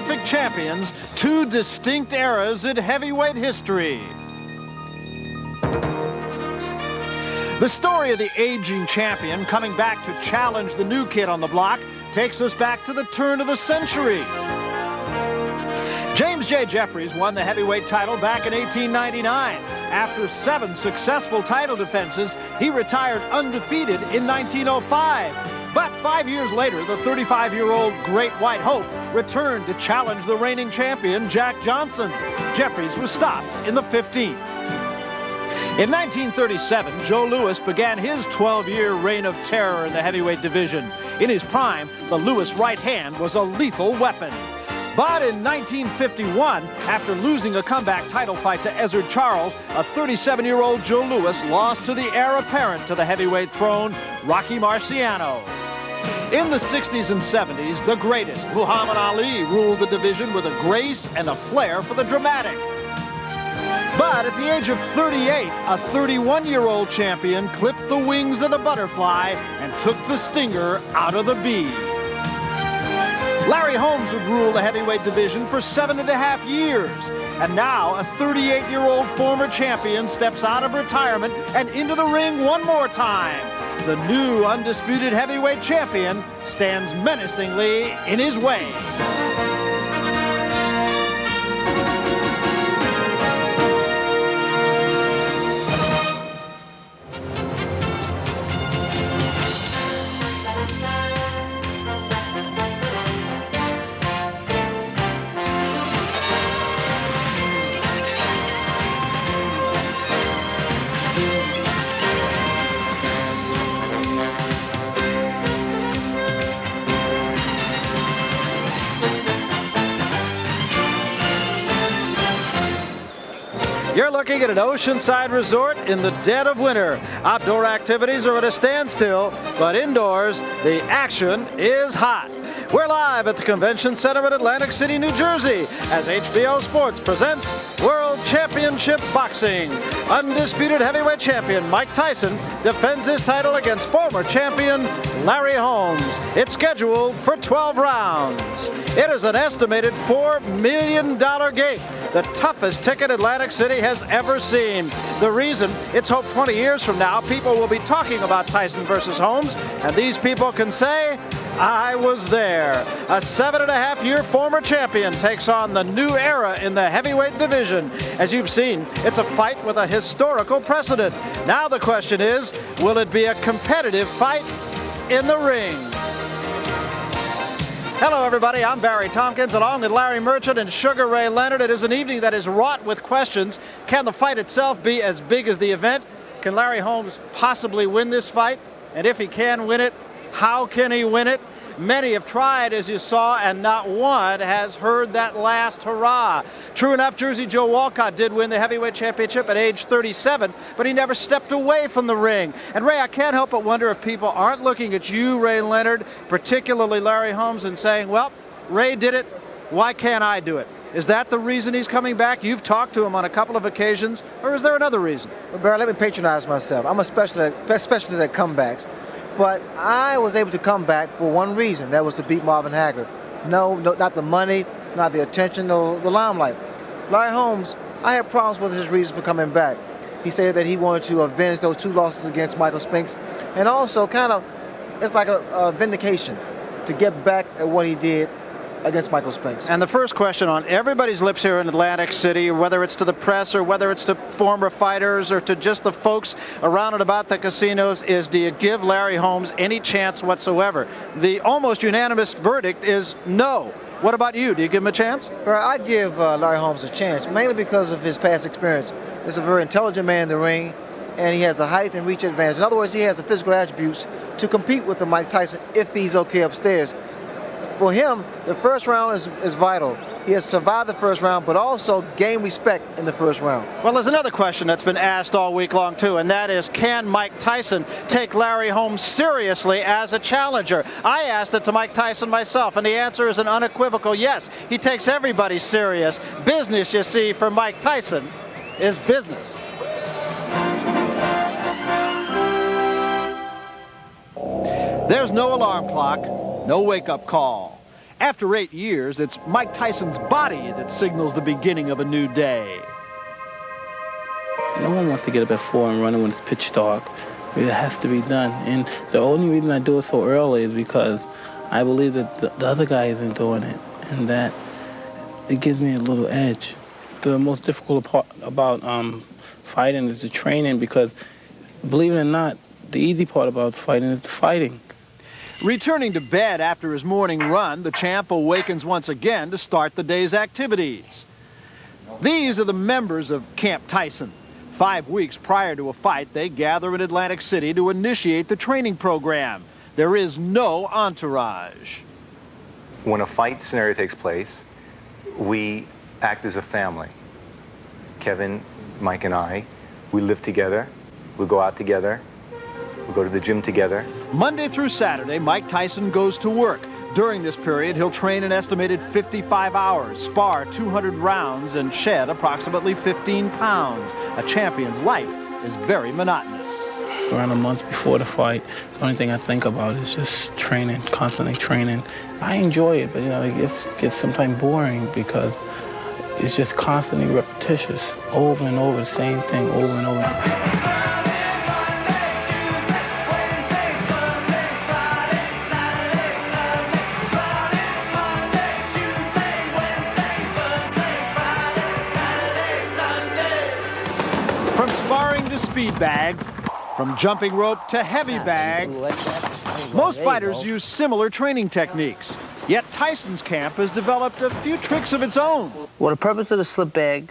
prolific champions, two distinct eras in heavyweight history. The story of the aging champion coming back to challenge the new kid on the block takes us back to the turn of the century. James J. Jeffries won the heavyweight title back in 1899. After 7 successful title defenses, he retired undefeated in 1905. But 5 years later, the 35-year-old Great White Hope returned to challenge the reigning champion, Jack Johnson. Jeffries was stopped in the 15th. In 1937, Joe Louis began his 12-year reign of terror in the heavyweight division. In his prime, the Louis right hand was a lethal weapon. But in 1951, after losing a comeback title fight to Ezzard Charles, a 37-year-old Joe Louis lost to the heir apparent to the heavyweight throne, Rocky Marciano. In the 60s and 70s, the greatest, Muhammad Ali, ruled the division with a grace and a flair for the dramatic. But at the age of 38, a 31-year-old champion clipped the wings of the butterfly and took the stinger out of the bee. Larry Holmes would rule the heavyweight division for 7.5 years. And now a 38-year-old former champion steps out of retirement and into the ring one more time. The new undisputed heavyweight champion stands menacingly in his way. You're looking at an oceanside resort in the dead of winter. Outdoor activities are at a standstill, but indoors, the action is hot. We're live at the Convention Center in Atlantic City, New Jersey, as HBO Sports presents World Championship Boxing. Undisputed heavyweight champion Mike Tyson defends his title against former champion Larry Holmes. It's scheduled for 12 rounds. It is an estimated $4 million gate, the toughest ticket Atlantic City has ever seen. The reason, it's hoped 20 years from now, people will be talking about Tyson versus Holmes, and these people can say, I was there. A 7.5-year former champion takes on the new era in the heavyweight division. As you've seen, it's a fight with a historical precedent. Now the question is, will it be a competitive fight in the ring? Hello, everybody. I'm Barry Tompkins, along with Larry Merchant and Sugar Ray Leonard. It is an evening that is wrought with questions. Can the fight itself be as big as the event? Can Larry Holmes possibly win this fight? And if he can win it, how can he win it? Many have tried, as you saw, and not one has heard that last hurrah. True enough, Jersey Joe Walcott did win the heavyweight championship at age 37, but he never stepped away from the ring. And Ray, I can't help but wonder if people aren't looking at you, Ray Leonard, particularly Larry Holmes, and saying, well, Ray did it, why can't I do it? Is that the reason he's coming back? You've talked to him on a couple of occasions, or is there another reason? Well, Barry, let me patronize myself. I'm a specialist at comebacks. But I was able to come back for one reason. That was to beat Marvin Hagler. No, not the money, not the attention, no, the limelight. Larry Holmes, I had problems with his reasons for coming back. He stated that he wanted to avenge those 2 losses against Michael Spinks, and also kind of, it's like a vindication to get back at what he did against Michael Spinks. And the first question on everybody's lips here in Atlantic City, whether it's to the press or whether it's to former fighters or to just the folks around and about the casinos, is do you give Larry Holmes any chance whatsoever? The almost unanimous verdict is no. What about you? Do you give him a chance? Well, I give Larry Holmes a chance, mainly because of his past experience. He's a very intelligent man in the ring, and he has the height and reach advantage. In other words, he has the physical attributes to compete with the Mike Tyson if he's okay upstairs. For him, the first round is vital. He has survived the first round, but also gained respect in the first round. Well, there's another question that's been asked all week long, too, and that is, can Mike Tyson take Larry Holmes seriously as a challenger? I asked it to Mike Tyson myself, and the answer is an unequivocal yes. He takes everybody serious. Business, you see, for Mike Tyson is business. There's no alarm clock, no wake-up call. After 8 years, it's Mike Tyson's body that signals the beginning of a new day. No one wants to get up at 4 and run when it's pitch dark. It has to be done. And the only reason I do it so early is because I believe that the other guy isn't doing it, and that it gives me a little edge. The most difficult part about fighting is the training, because, believe it or not, the easy part about fighting is the fighting. Returning to bed after his morning run, the champ awakens once again to start the day's activities. These are the members of Camp Tyson. 5 weeks prior to a fight, they gather in Atlantic City to initiate the training program. There is no entourage. When a fight scenario takes place, we act as a family. Kevin, Mike, and I, we live together, we go out together, we go to the gym together. Monday through Saturday, Mike Tyson goes to work. During this period, he'll train an estimated 55 hours, spar 200 rounds, and shed approximately 15 pounds. A champion's life is very monotonous. Around a month before the fight, the only thing I think about is just training, constantly training. I enjoy it, but it gets sometimes boring because it's just constantly repetitious, over and over, the same thing, over and over. From sparring to speed bag, from jumping rope to heavy bag, most fighters use similar training techniques. Yet Tyson's camp has developed a few tricks of its own. Well, the purpose of the slip bag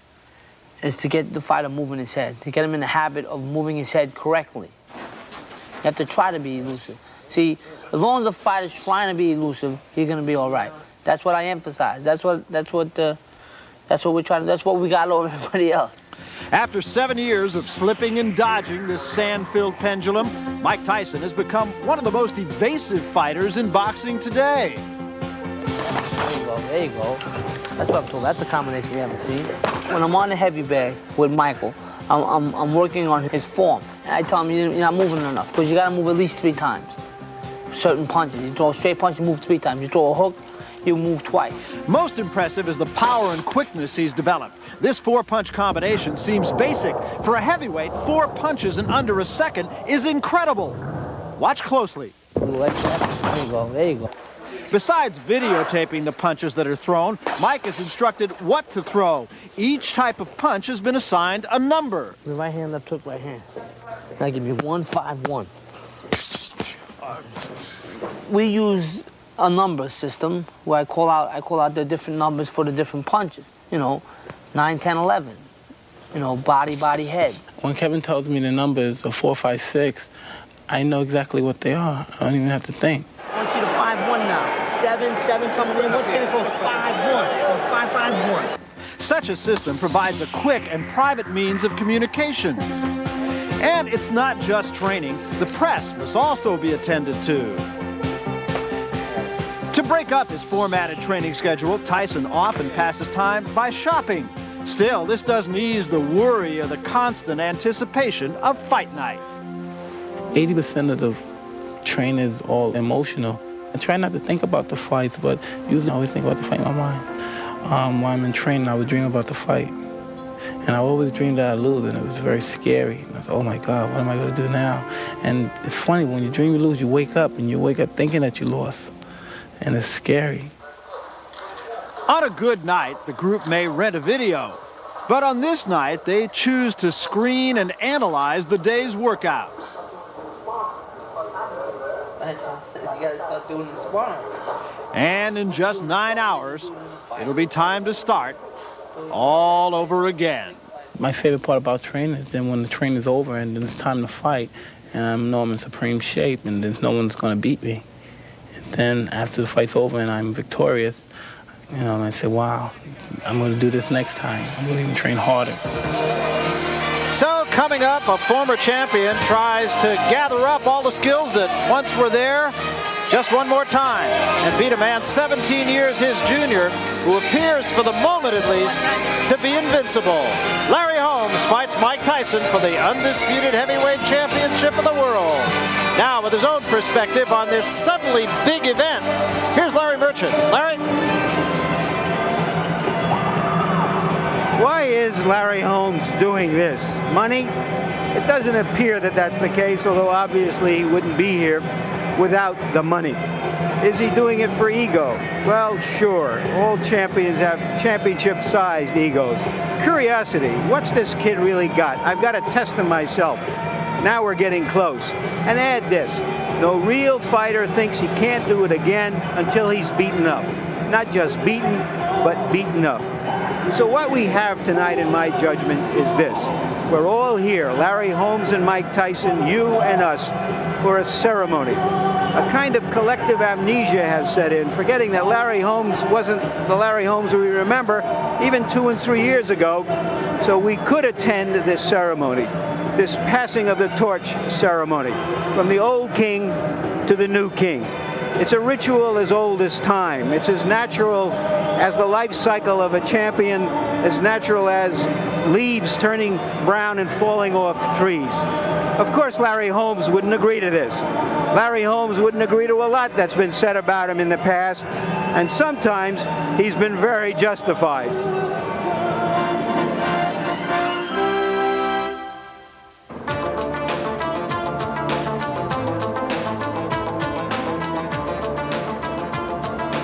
is to get the fighter moving his head, to get him in the habit of moving his head correctly. You have to try to be elusive. See, as long as the fighter's trying to be elusive, he's gonna be all right. That's what I emphasize. That's what we're trying to. That's what we got over everybody else. After 7 years of slipping and dodging this sand-filled pendulum, Mike Tyson has become one of the most evasive fighters in boxing today. There you go, there you go. That's what I'm told. That's a combination we haven't seen. When I'm on the heavy bag with Michael, I'm working on his form. And I tell him, you're not moving enough, because you gotta move at least 3 times. Certain punches. You throw a straight punch, you move 3 times. You throw a hook, you move twice. Most impressive is the power and quickness he's developed. This 4-punch combination seems basic. For a heavyweight, 4 punches in under a second is incredible. Watch closely. There you go, there you go. Besides videotaping the punches that are thrown, Mike is instructed what to throw. Each type of punch has been assigned a number. The right hand, left hook, right hand. Now give me 1, 5, 1. We use a number system where I call out the different numbers for the different punches. 9, 10, 11. Body, head. When Kevin tells me the numbers of 4, 5, 6, I know exactly what they are. I don't even have to think. I want you to 5, 1 now. 7 coming in. What's going to go 5, 1? 5, 5, 1. Such a system provides a quick and private means of communication. And it's not just training. The press must also be attended to. To break up his formatted training schedule, Tyson often passes time by shopping. Still, this doesn't ease the worry or the constant anticipation of fight night. 80% of the training is all emotional. I try not to think about the fights, but usually I always think about the fight in my mind. While I'm in training, I would dream about the fight. And I always dreamed that I lose, and it was very scary. And I was, oh my God, what am I going to do now? And it's funny, when you dream you lose, you wake up thinking that you lost. And it's scary. On a good night, the group may rent a video. But on this night, they choose to screen and analyze the day's workout. You gotta start doing the sparring. And in just 9 hours, it'll be time to start all over again. My favorite part about training is then when the training is over and then it's time to fight, and I know I'm in supreme shape and there's no one's going to beat me. And then after the fight's over and I'm victorious, I say, wow, I'm going to do this next time. I'm going to even train harder. So coming up, a former champion tries to gather up all the skills that once were there just one more time and beat a man 17 years his junior, who appears, for the moment at least, to be invincible. Larry Holmes fights Mike Tyson for the undisputed heavyweight championship of the world. Now, with his own perspective on this suddenly big event, here's Larry Merchant. Larry? Why is Larry Holmes doing this? Money? It doesn't appear that that's the case, although obviously he wouldn't be here without the money. Is he doing it for ego? Well, sure. All champions have championship-sized egos. Curiosity. What's this kid really got? I've got to test him myself. Now we're getting close. And add this. No real fighter thinks he can't do it again until he's beaten up. Not just beaten, but beaten up. So what we have tonight, in my judgment, is this. We're all here, Larry Holmes and Mike Tyson, you and us, for a ceremony. A kind of collective amnesia has set in, forgetting that Larry Holmes wasn't the Larry Holmes we remember even 2 and 3 years ago. So we could attend this ceremony, this passing of the torch ceremony, from the old king to the new king. It's a ritual as old as time. It's as natural as the life cycle of a champion, as natural as leaves turning brown and falling off trees. Of course, Larry Holmes wouldn't agree to this. Larry Holmes wouldn't agree to a lot that's been said about him in the past, and sometimes he's been very justified.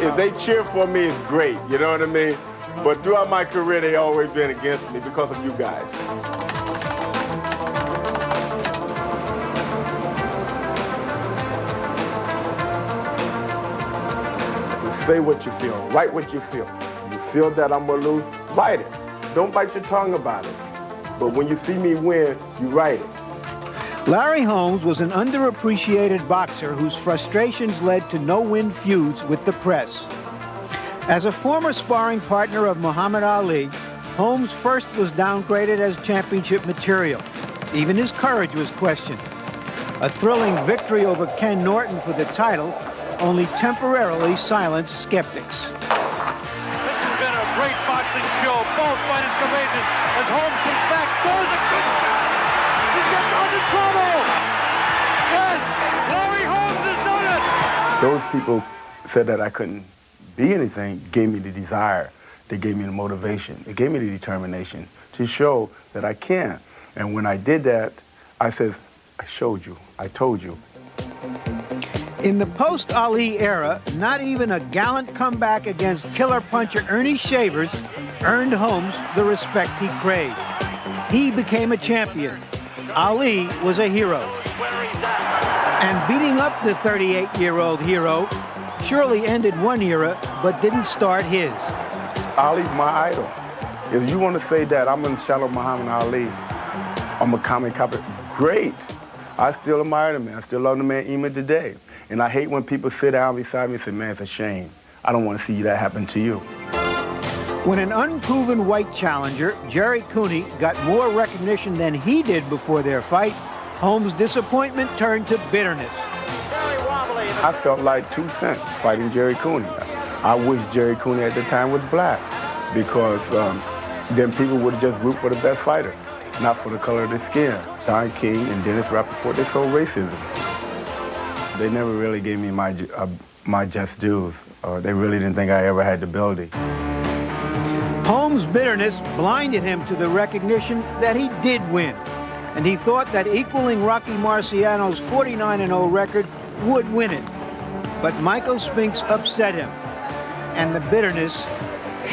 If they cheer for me, it's great, you know what I mean? But throughout my career, they always been against me because of you guys. Say what you feel, write what you feel. You feel that I'm gonna lose, write it. Don't bite your tongue about it. But when you see me win, you write it. Larry Holmes was an underappreciated boxer whose frustrations led to no-win feuds with the press. As a former sparring partner of Muhammad Ali, Holmes first was downgraded as championship material. Even his courage was questioned. A thrilling victory over Ken Norton for the title only temporarily silenced skeptics. This has been a great boxing show. Both fighters courageous as Holmes comes back, throws a good shot. He gets under trouble. Yes, Larry Holmes has done it. Those people said that I couldn't be anything, gave me the desire. They gave me the motivation. They gave me the determination to show that I can. And when I did that, I said, I showed you. I told you. In the post-Ali era, not even a gallant comeback against killer puncher Ernie Shavers earned Holmes the respect he craved. He became a champion. Ali was a hero. And beating up the 38-year-old hero surely ended one era, but didn't start his. Ali's my idol. If you want to say that I'm in the shadow of Muhammad Ali, I'm a comic copy, great. I still admire the man. I still love the man even today. And I hate when people sit down beside me and say, man, it's a shame. I don't want to see that happen to you. When an unproven white challenger, Jerry Cooney, got more recognition than he did before their fight, Holmes' disappointment turned to bitterness. I felt like 2 cents fighting Jerry Cooney. I wish Jerry Cooney at the time was black, because then people would have just root for the best fighter, not for the color of their skin. Don King and Dennis Rappaport, they sold racism. They never really gave me my just dues. They really didn't think I ever had the ability. Holmes' bitterness blinded him to the recognition that he did win, and he thought that equaling Rocky Marciano's 49-0 record would win it. But Michael Spinks upset him, and the bitterness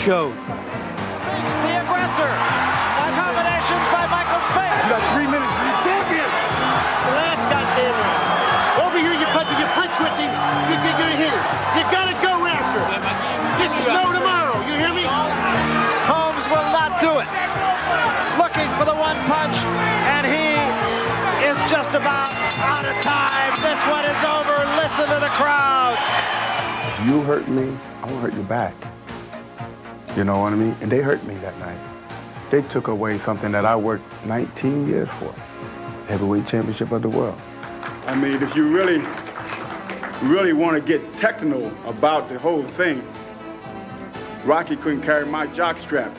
showed. Spinks, the aggressor. Combinations by Michael Spinks. You got 3 minutes to be champion. Last goddamn round. Over here, you punch with him. You're gonna hit it. You gotta go after it. This is no tomorrow. You hear me? Holmes will not do it. Looking for the one punch, and he is just about out of time. This one is over. Listen to the crowd. If you hurt me, I will hurt you back. You know what I mean? And they hurt me that night. They took away something that I worked 19 years for. Heavyweight championship of the world. I mean, if you really want to get technical about the whole thing, Rocky couldn't carry my jockstrap.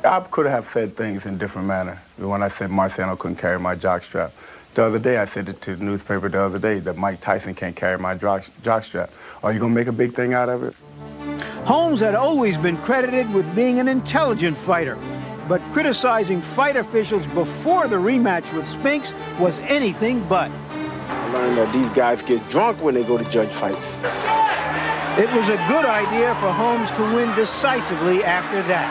I could have said things in different manner when I said Marciano couldn't carry my jockstrap. The other day, I said it to the newspaper the other day that Mike Tyson can't carry my jockstrap. Are you going to make a big thing out of it? Holmes had always been credited with being an intelligent fighter, but criticizing fight officials before the rematch with Spinks was anything but. I learned that these guys get drunk when they go to judge fights. It was a good idea for Holmes to win decisively after that.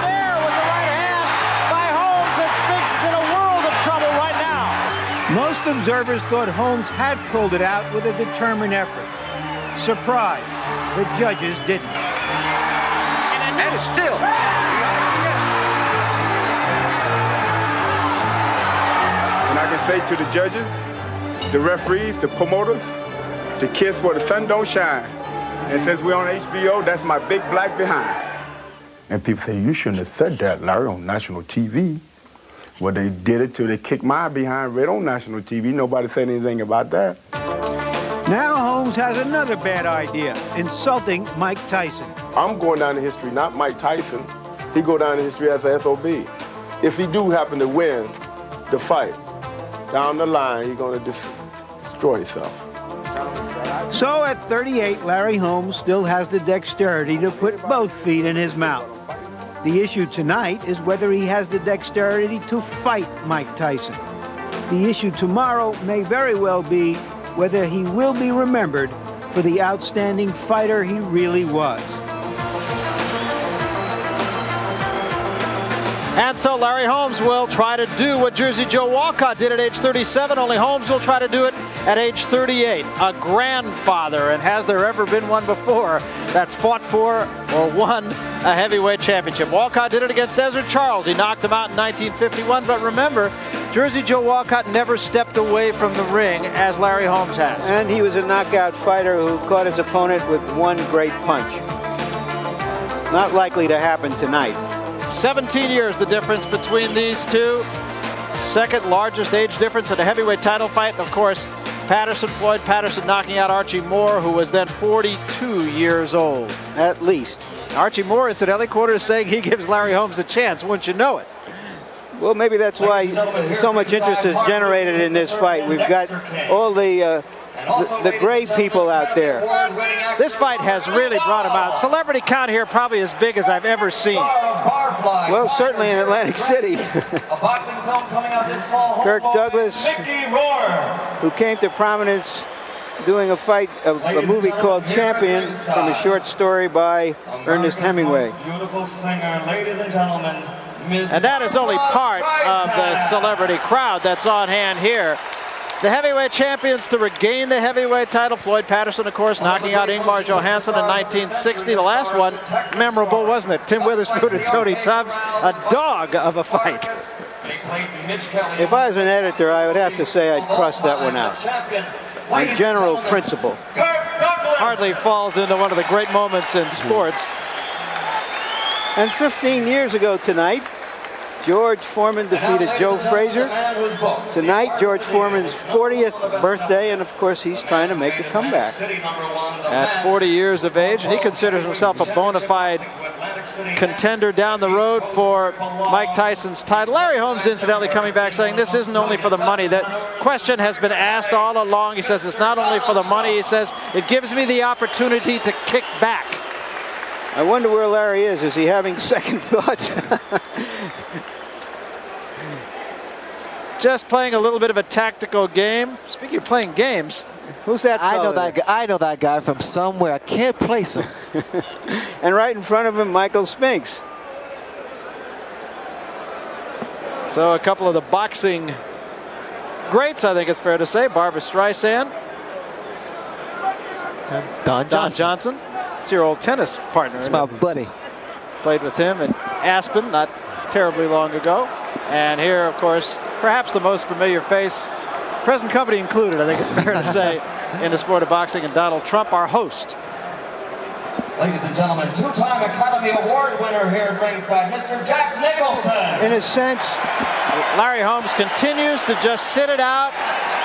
And there was a right hand by Holmes, and Spinks is in a world of trouble right now. Most observers thought Holmes had pulled it out with a determined effort. Surprised, the judges didn't. And still. And I can say to the judges, the referees, the promoters, to kiss where the sun don't shine. And since we're on HBO, that's my big black behind. And people say, you shouldn't have said that, Larry, on national TV. Well, they did it till they kicked my behind right on national TV. Nobody said anything about that. Now Holmes has another bad idea, insulting Mike Tyson. I'm going down in history, not Mike Tyson. He go down in history as a SOB. If he do happen to win the fight, down the line, he's going to destroy himself. So at 38, Larry Holmes still has the dexterity to put both feet in his mouth. The issue tonight is whether he has the dexterity to fight Mike Tyson. The issue tomorrow may very well be whether he will be remembered for the outstanding fighter he really was. And so Larry Holmes will try to do what Jersey Joe Walcott did at age 37, only Holmes will try to do it at age 38. A grandfather, and has there ever been one before that's fought for or won a heavyweight championship? Walcott did it against Ezra Charles. He knocked him out in 1951, but remember, Jersey Joe Walcott never stepped away from the ring as Larry Holmes has. And he was a knockout fighter who caught his opponent with one great punch. Not likely to happen tonight. 17 years the difference between these two. Second largest age difference in a heavyweight title fight. And of course, Floyd Patterson knocking out Archie Moore, who was then 42 years old. At least. Archie Moore, incidentally, quoted as saying he gives Larry Holmes a chance, wouldn't you know it? Well, maybe that's why so much interest is generated in this fight. We've got all the great people out there. This fight has really brought him out. Celebrity count here probably as big as I've ever seen. Well, certainly in Atlantic City. Kirk Douglas, who came to prominence doing a movie called Champion from a short story by Ernest Hemingway. Beautiful singer, ladies and gentlemen, and that is only part of the celebrity crowd that's on hand here. The heavyweight champions to regain the heavyweight title. Floyd Patterson, of course, knocking out Ingmar Johansson in 1960. The last one, memorable, wasn't it? Tim Witherspoon and Tony Tubbs, a dog of a fight. If I was an editor, I would have to say I'd cross that one out. A general principle. Hardly falls into one of the great moments in sports. And 15 years ago tonight, George Foreman defeated Joe Frazier. Tonight, George Foreman's 40th birthday, and of course, he's trying to make a comeback. At 40 years of age, and he considers himself a bona fide contender down the road for Mike Tyson's title. Larry Holmes, incidentally, coming back saying this isn't only for the money. That question has been asked all along. He says it's not only for the money. He says it gives me the opportunity to kick back. I wonder where Larry is. Is he having second thoughts? Just playing a little bit of a tactical game. Speaking of playing games, who's that fellow? I know that guy from somewhere. I can't place him. And right in front of him, Michael Spinks. So a couple of the boxing greats, I think it's fair to say. Barbra Streisand. And Don Johnson. It's your old tennis partner. It's my buddy. Played with him in Aspen not terribly long ago. And here, of course, perhaps the most familiar face, present company included, I think it's fair to say, in the sport of boxing, and Donald Trump, our host. Ladies and gentlemen, two-time Academy Award winner here at ringside, Mr. Jack Nicholson. In a sense, Larry Holmes continues to just sit it out,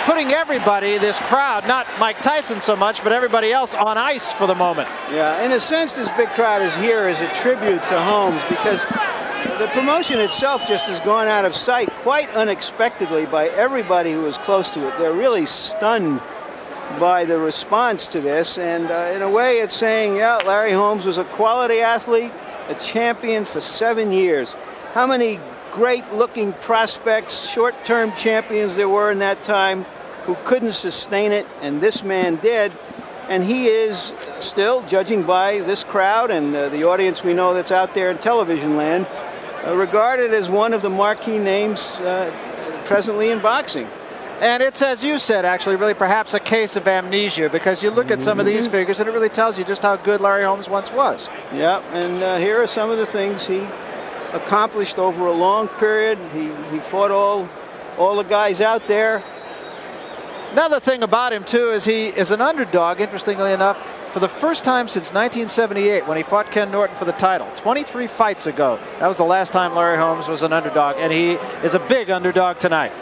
putting everybody, this crowd, not Mike Tyson so much, but everybody else on ice for the moment. Yeah, in a sense, this big crowd is here as a tribute to Holmes because The promotion itself just has gone out of sight quite unexpectedly by everybody who was close to it. They're really stunned by the response to this, and in a way it's saying, yeah, Larry Holmes was a quality athlete, a champion for 7 years. How many great-looking prospects, short-term champions there were in that time who couldn't sustain it, and this man did. And he is still, judging by this crowd and the audience we know that's out there in television land, regarded as one of the marquee names presently in boxing. And it's, as you said, actually, really perhaps a case of amnesia, because you look at some of these figures and it really tells you just how good Larry Holmes once was. Yeah, and here are some of the things he accomplished over a long period. He fought all the guys out there. Another thing about him, too, is he is an underdog, interestingly enough, for the first time since 1978 when he fought Ken Norton for the title. 23 fights ago. That was the last time Larry Holmes was an underdog, and he is a big underdog tonight.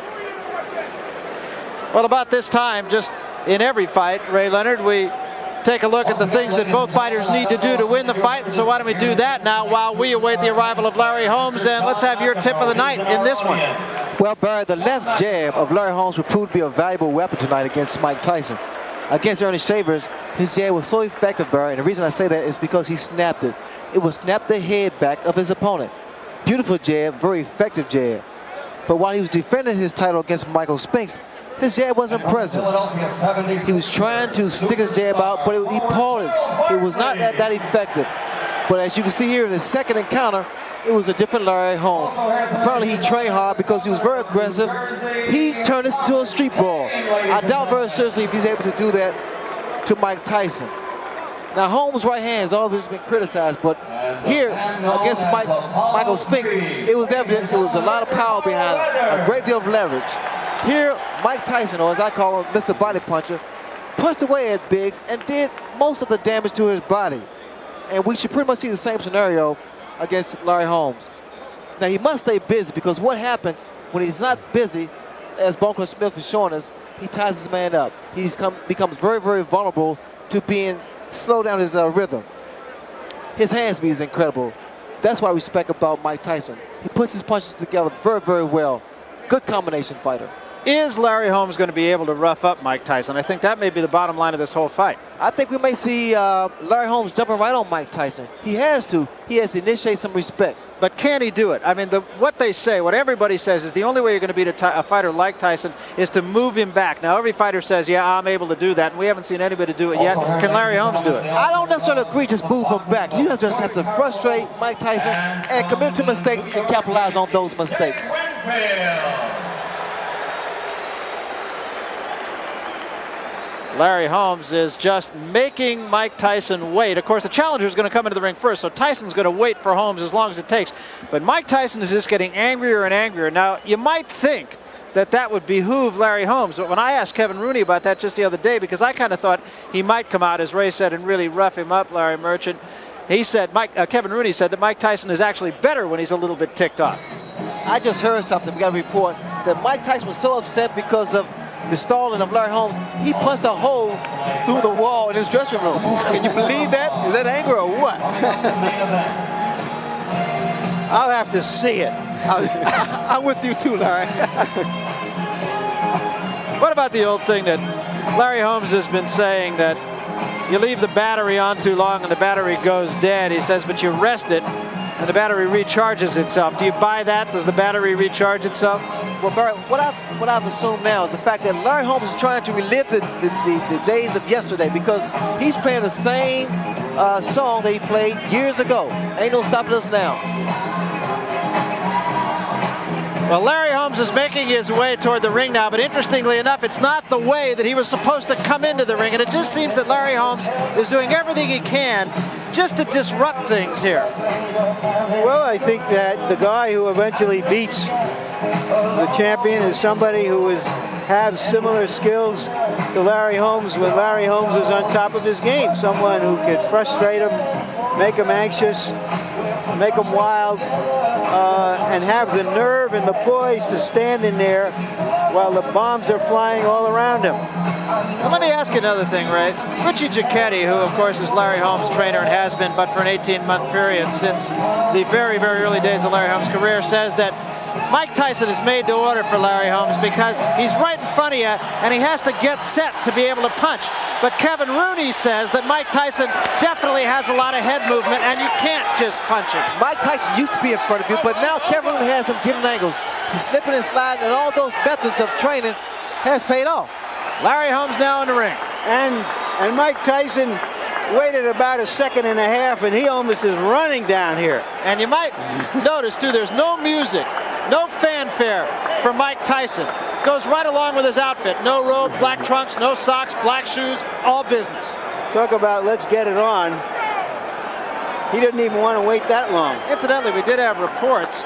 Well, about this time, just in every fight, Ray Leonard, we take a look at the things that both fighters need to do to win the fight. And so why don't we do that now while we await the arrival of Larry Holmes. And let's have your tip of the night in this one. Well, Barry, the left jab of Larry Holmes would prove to be a valuable weapon tonight against Mike Tyson. Against Ernie Shavers, his jab was so effective, Barry, and the reason I say that is because he snapped it. It would snap the head back of his opponent. Beautiful jab, very effective jab. But while he was defending his title against Michael Spinks, his jab wasn't present. He was trying to stick his jab out, but he pulled it. It was not that effective. But as you can see here in the second encounter, it was a different Larry Holmes. Apparently he trained hard because he was very aggressive. He turned this into a street brawl. I doubt very seriously if he's able to do that to Mike Tyson. Now Holmes' right hand has always been criticized, but here against Michael Spinks, it was evident there was a lot of power behind it, a great deal of leverage. Here, Mike Tyson, or as I call him, Mr. Body Puncher, punched away at Biggs and did most of the damage to his body. And we should pretty much see the same scenario against Larry Holmes. Now, he must stay busy, because what happens when he's not busy, as Bunkler Smith is showing us, he ties his man up. He becomes very, very vulnerable to being slowed down his rhythm. His hand speed is incredible. That's what I respect about Mike Tyson. He puts his punches together very, very well. Good combination fighter. Is Larry Holmes going to be able to rough up Mike Tyson? I think that may be the bottom line of this whole fight. I think we may see Larry Holmes jumping right on Mike Tyson. He has to. He has to initiate some respect. But can he do it? I mean, what they say, what everybody says is the only way you're going to beat a fighter like Tyson is to move him back. Now, every fighter says, yeah, I'm able to do that, and we haven't seen anybody do it yet. Can Larry Holmes do it? I don't necessarily agree, just move him back. You just have to frustrate Mike Tyson and commit to mistakes and capitalize on those mistakes. Larry Holmes is just making Mike Tyson wait. Of course, the challenger is going to come into the ring first, so Tyson's going to wait for Holmes as long as it takes. But Mike Tyson is just getting angrier and angrier. Now, you might think that would behoove Larry Holmes, but when I asked Kevin Rooney about that just the other day, because I kind of thought he might come out, as Ray said, and really rough him up, Larry Merchant, he said, Kevin Rooney said that Mike Tyson is actually better when he's a little bit ticked off. I just heard something. We got a report that Mike Tyson was so upset because of the stalling of Larry Holmes, he punched a hole through the wall in his dressing room. Can you believe that? Is that anger or what? I'll have to see it. I'm with you too, Larry. What about the old thing that Larry Holmes has been saying, that you leave the battery on too long and the battery goes dead? He says, but you rest it and the battery recharges itself. Do you buy that? Does the battery recharge itself? Well, Barry, what I've assumed now is the fact that Larry Holmes is trying to relive the days of yesterday, because he's playing the same song that he played years ago. Ain't no stopping us now. Well, Larry Holmes is making his way toward the ring now, but interestingly enough, it's not the way that he was supposed to come into the ring, and it just seems that Larry Holmes is doing everything he can just to disrupt things here. Well, I think that the guy who eventually beats the champion is somebody who has similar skills to Larry Holmes when Larry Holmes was on top of his game. Someone who could frustrate him, make him anxious, make him wild, and have the nerve and the poise to stand in there while the bombs are flying all around him. Well, let me ask you another thing, Ray. Richie Giacchetti, who, of course, is Larry Holmes' trainer and has been, but for an 18-month period since the very, very early days of Larry Holmes' career, says that Mike Tyson is made to order for Larry Holmes because he's right in front of you and he has to get set to be able to punch. But Kevin Rooney says that Mike Tyson definitely has a lot of head movement and you can't just punch him. Mike Tyson used to be in front of you, but now Kevin Rooney has him giving angles. He's slipping and sliding, and all those methods of training has paid off. Larry Holmes now in the ring. And Mike Tyson waited about a second and a half, and he almost is running down here. And you might notice, too, there's no music, no fanfare for Mike Tyson. Goes right along with his outfit. No robe, black trunks, no socks, black shoes, all business. Talk about let's get it on. He didn't even want to wait that long. Incidentally, we did have reports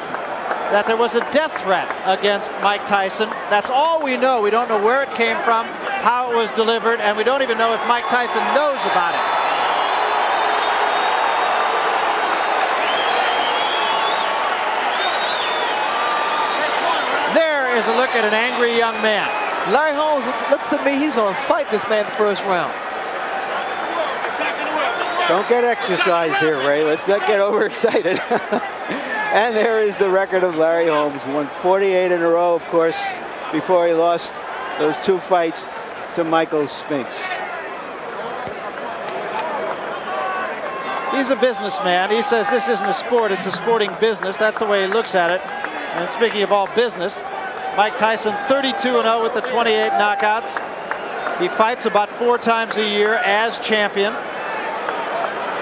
that there was a death threat against Mike Tyson. That's all we know. We don't know where it came from, how it was delivered, and we don't even know if Mike Tyson knows about it. There is a look at an angry young man. Larry Holmes, it looks to me he's going to fight this man the first round. Don't get exercised here, Ray. Let's not get overexcited. And there is the record of Larry Holmes. Won 48 in a row, of course, before he lost those 2 fights to Michael Spinks. He's a businessman. He says this isn't a sport, it's a sporting business. That's the way he looks at it. And speaking of all business, Mike Tyson 32-0 with the 28 knockouts. He fights about 4 times a year as champion.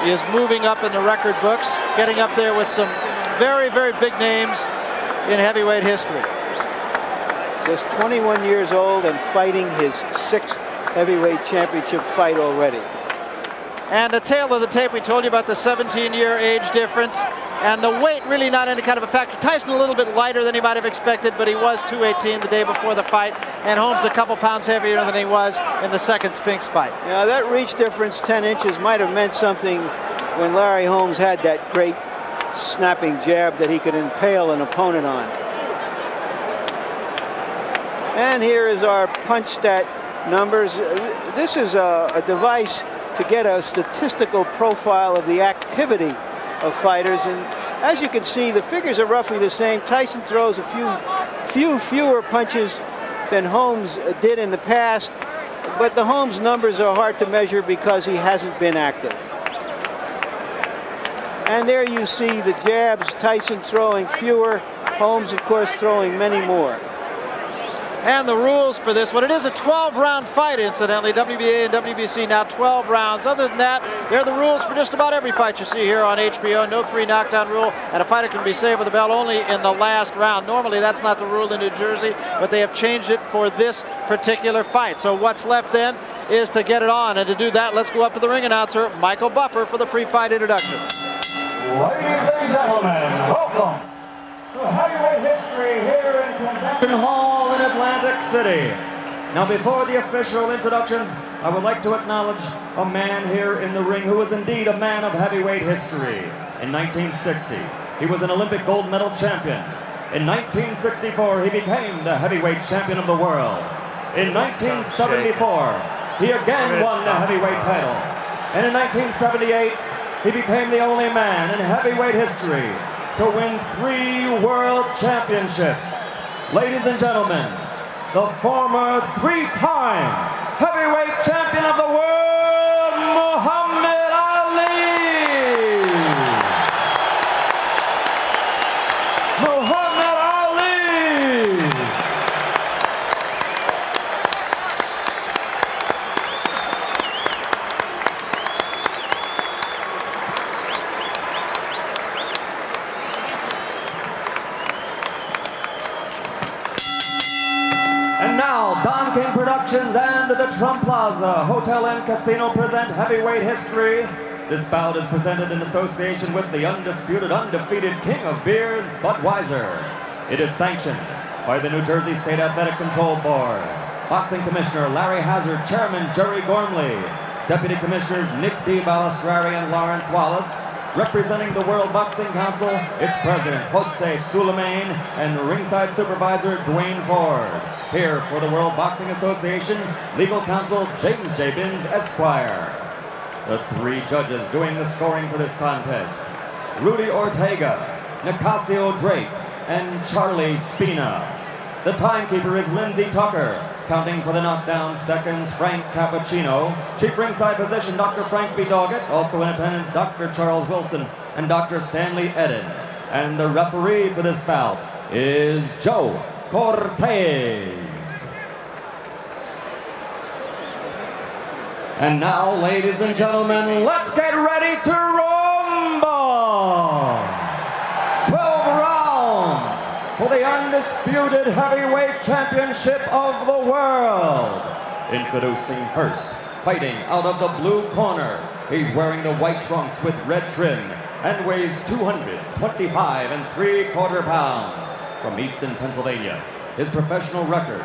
He is moving up in the record books, getting up there with some very, very big names in heavyweight history. Just 21 years old and fighting his 6th heavyweight championship fight already. And the tail of the tape, we told you about the 17-year age difference. And the weight really not any kind of a factor. Tyson a little bit lighter than he might have expected, but he was 218 the day before the fight. And Holmes a couple pounds heavier than he was in the second Spinks fight. Yeah, that reach difference, 10 inches, might have meant something when Larry Holmes had that great snapping jab that he could impale an opponent on. And here is our punch stat numbers. This is a device to get a statistical profile of the activity of fighters, and as you can see, the figures are roughly the same. Tyson throws a fewer punches than Holmes did in the past, but the Holmes numbers are hard to measure because he hasn't been active. And there you see the jabs, Tyson throwing fewer, Holmes, of course, throwing many more. And the rules for this one, it is a 12-round fight, incidentally. WBA and WBC now 12 rounds. Other than that, they're the rules for just about every fight you see here on HBO. No 3 knockdown rule, and a fighter can be saved with a bell only in the last round. Normally, that's not the rule in New Jersey, but they have changed it for this particular fight. So what's left then is to get it on, and to do that, let's go up to the ring announcer, Michael Buffer, for the pre-fight introduction. Ladies and gentlemen, welcome to heavyweight history here in Convention Hall in Atlantic City. Now, before the official introductions, I would like to acknowledge a man here in the ring who is indeed a man of heavyweight history. In 1960, he was an Olympic gold medal champion. In 1964, he became the heavyweight champion of the world. In 1974, he again won the heavyweight title. And in 1978, he became the only man in heavyweight history to win 3 world championships. Ladies and gentlemen, the former 3-time heavyweight champion of the world, Muhammad Ali! Muhammad Ali! And now, Don King Productions and the Trump Plaza Hotel and Casino present Heavyweight History. This bout is presented in association with the undisputed, undefeated king of beers, Budweiser. It is sanctioned by the New Jersey State Athletic Control Board. Boxing Commissioner Larry Hazard, Chairman Jerry Gormley, Deputy Commissioners Nick D. Balistrari and Lawrence Wallace, Representing the World Boxing Council, its president, Jose Sulaiman, and ringside supervisor, Dwayne Ford. Here for the World Boxing Association, legal counsel, James J. Binns, Esquire. The three judges doing the scoring for this contest: Rudy Ortega, Nicasio Drake, and Charlie Spina. The timekeeper is Lindsey Tucker. Counting for the knockdown seconds, Frank Cappuccino. Chief ringside physician, Dr. Frank B. Doggett. Also in attendance, Dr. Charles Wilson and Dr. Stanley Eden. And the referee for this bout is Joe Cortez. And now, ladies and gentlemen, let's get ready to rumble! 12 rounds for the undisputed heavyweight championship of the world. Introducing first, fighting out of the blue corner. He's wearing the white trunks with red trim and weighs 225 3/4 pounds. From Easton, Pennsylvania, his professional record,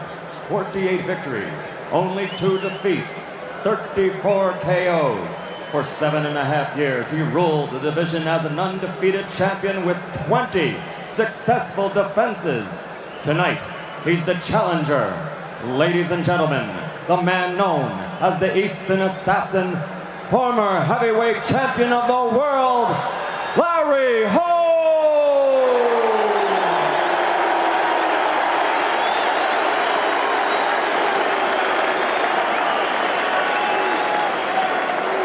48 victories, only 2 defeats, 34 KOs. For 7.5 years, he ruled the division as an undefeated champion with 20 successful defenses. Tonight, he's the challenger. Ladies and gentlemen, the man known as the Easton Assassin, former heavyweight champion of the world, Larry Holmes!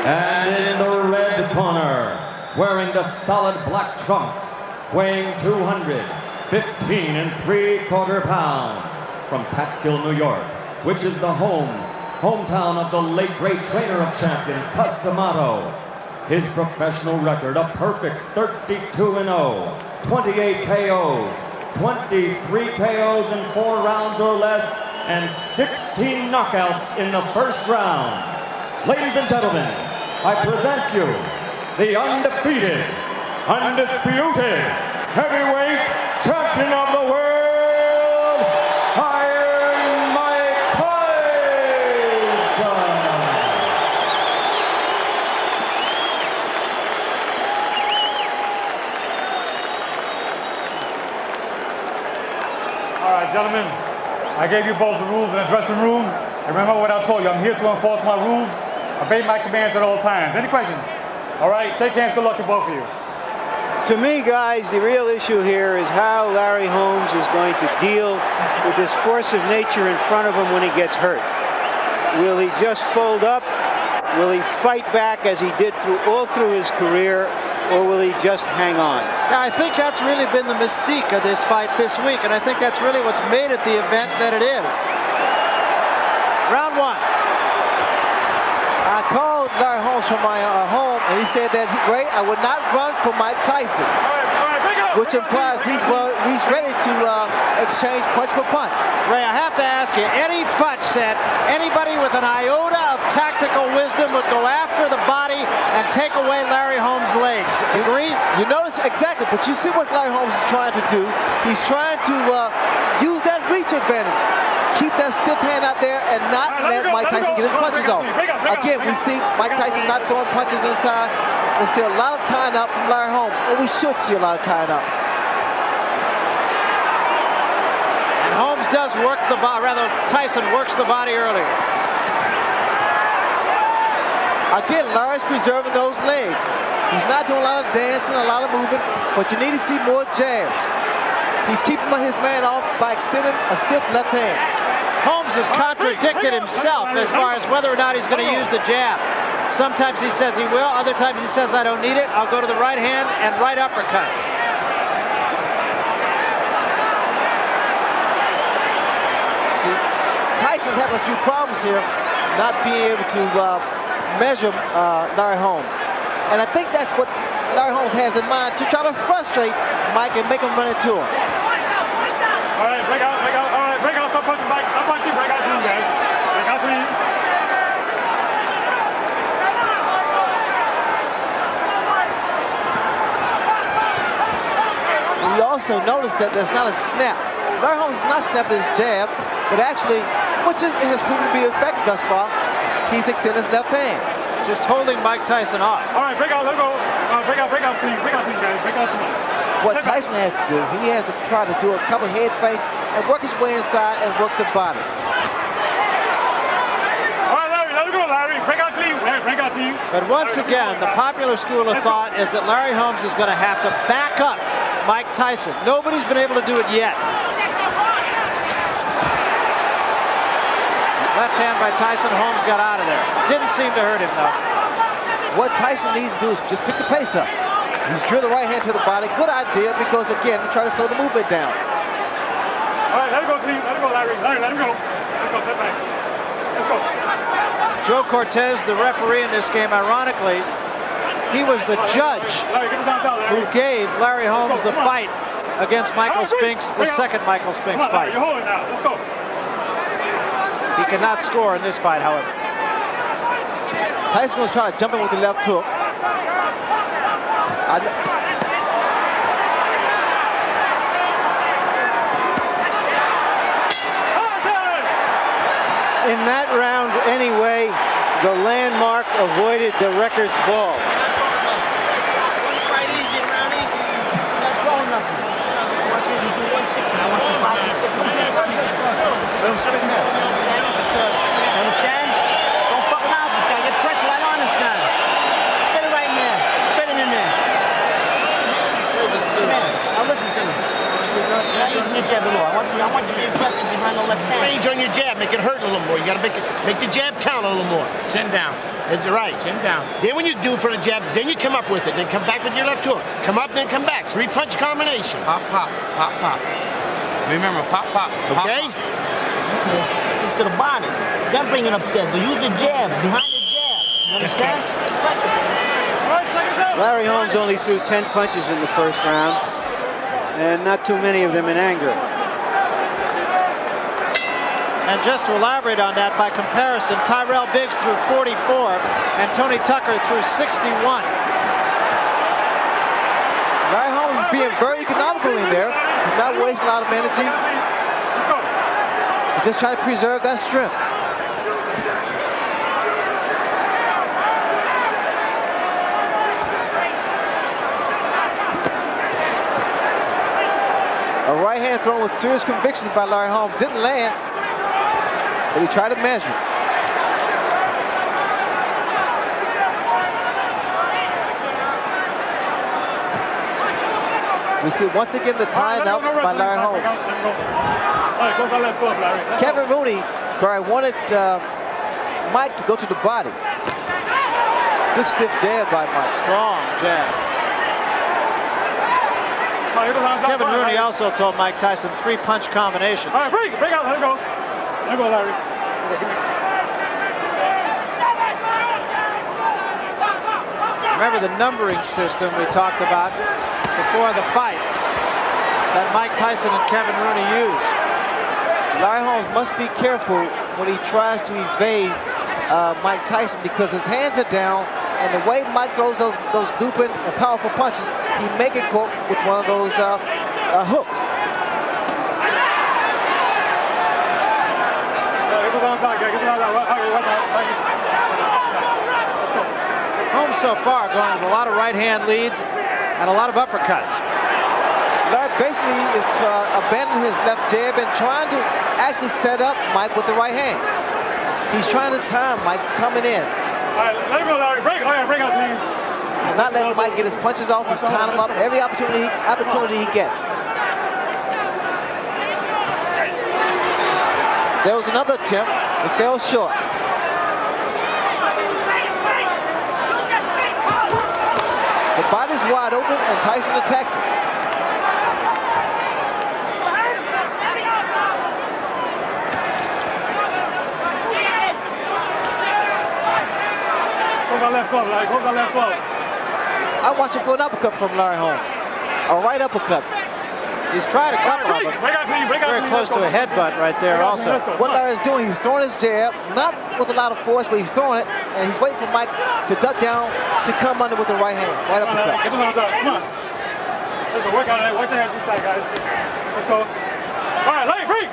And in the red corner, wearing the solid black trunks, weighing 215 3/4 pounds, from Catskill, New York, which is the hometown of the late great trainer of champions, Cus D'Amato. His professional record, a perfect 32-0, 28 KOs, 23 KOs in 4 rounds or less, and 16 knockouts in the first round. Ladies and gentlemen, I present you the undefeated, undisputed heavyweight champion of the world, Iron Mike Tyson. All right, gentlemen, I gave you both the rules in the dressing room. And remember what I told you, I'm here to enforce my rules. Obey my commands at all times. Any questions? All right, shake hands. Good luck to both of you. To me, guys, the real issue here is how Larry Holmes is going to deal with this force of nature in front of him when he gets hurt. Will he just fold up? Will he fight back as he did all through his career? Or will he just hang on? Yeah, I think that's really been the mystique of this fight this week, and I think that's really what's made it the event that it is. Round 1. I called Larry Holmes from my home, and he said that, Ray, I would not run from Mike Tyson, which implies he's ready to exchange punch for punch. Ray, I have to ask you, Eddie Futch said anybody with an iota of tactical wisdom would go after the body and take away Larry Holmes' legs. Agree? You notice exactly, but you see what Larry Holmes is trying to do. He's trying to use that reach advantage. Keep that stiff hand out there and not let Mike Tyson get his punches off. Again, we see Mike Tyson not throwing punches inside. We'll see a lot of tying up from Larry Holmes, or we should see a lot of tying up. And Holmes does work the body, rather Tyson works the body earlier. Again, Larry's preserving those legs. He's not doing a lot of dancing, a lot of moving, but you need to see more jabs. He's keeping his man off by extending a stiff left hand. Holmes has contradicted himself as far as whether or not he's going to use the jab. Sometimes he says he will, other times he says I don't need it. I'll go to the right hand and right uppercuts. See, Tyson's having a few problems here, not being able to measure Larry Holmes. And I think that's what Larry Holmes has in mind, to try to frustrate Mike and make him run into him. All right, break out. All right, break out. Stop punching, Mike. Stop punching. Break out to you guys. Break out to you. We also notice that there's not a snap. Larry Holmes is not snapping his jab, but actually, which has proven to be effective thus far, he's extending his left hand. Just holding Mike Tyson off. All right, break out. Let's go. break out, please, guys. Break out, come on. What Tyson has to do, he has to try to do a couple head fakes and work his way inside and work the body. All right, Larry, let it go, Larry. Break out clean. Break out clean. But once again, the popular school of thought is that Larry Holmes is going to have to back up Mike Tyson. Nobody's been able to do it yet. Left hand by Tyson. Holmes got out of there. Didn't seem to hurt him, though. What Tyson needs to do is just pick the pace up. He's drilled the right hand to the body. Good idea, because again, try to slow the movement down. All right, let it go, please. Let it go, Larry. Larry, let him go. Let's go, step back. Let's go. Joe Cortez, the referee in this game, ironically, he was the judge who gave Larry Holmes the fight against Michael Spinks, the second Michael Spinks fight. You're holding now. Let's go. He could not score in this fight, however. Tyson was trying to jump in with the left hook. In that round anyway, the landmark avoided the record's ball. Understand? Don't fuck around with this guy. Get pressure right on this guy. Spit it right in there. Spit it in there. Now listen to me. Now using your jab a little. I want you to be aggressive behind the left hand. Range on your jab. Make it hurt a little more. You got to make the jab count a little more. Chin down. Right. Chin down. Then when you do for the jab, then you come up with it. Then come back with your left hook. Come up, then come back. 3-punch combination. Pop, pop, pop, pop. Remember, pop, pop. Okay? To the body. Then bring it upstairs. But use the jab. Behind the jab. You understand? Larry Holmes only threw 10 punches in the first round, and not too many of them in anger. And just to elaborate on that, by comparison, Tyrell Biggs threw 44 and Tony Tucker threw 61. Larry Holmes is being very economical in there. He's not wasting a lot of energy. He's just trying to preserve that strength. A right hand thrown with serious convictions by Larry Holmes. Didn't land, but he tried to measure. We see once again the tying up by Larry Holmes. Kevin Rooney wanted Mike to go to the body. Good stiff jab by Mike. Strong jab. Kevin Rooney also told Mike Tyson 3-punch combinations. All right, break out, let it go. Let it go, Larry. Remember the numbering system we talked about before the fight that Mike Tyson and Kevin Rooney used. Larry Holmes must be careful when he tries to evade Mike Tyson, because his hands are down, and the way Mike throws those looping and powerful punches, he may get caught with one of those hooks. Holmes so far going with a lot of right-hand leads and a lot of uppercuts. Larry basically is abandoning his left jab and trying to actually set up Mike with the right hand. He's trying to time Mike coming in. All right, let him go, Larry. Break out, please. He's not letting Mike get his punches off. He's tying him up every opportunity he gets. There was another attempt. It fell short. The body's wide open, and Tyson attacks him. Hold that left glove, Larry. Hold that left glove. I'm watching for an uppercut from Larry Holmes. A right uppercut. He's tried a couple of them. Very close to a headbutt right there also. What Larry's doing, he's throwing his jab, not with a lot of force, but he's throwing it, and he's waiting for Mike to duck down to come under with the right hand. Right uppercut. Come on. Let's go. Work on it. Work the hands inside, guys. Let's go. All right, Larry, break.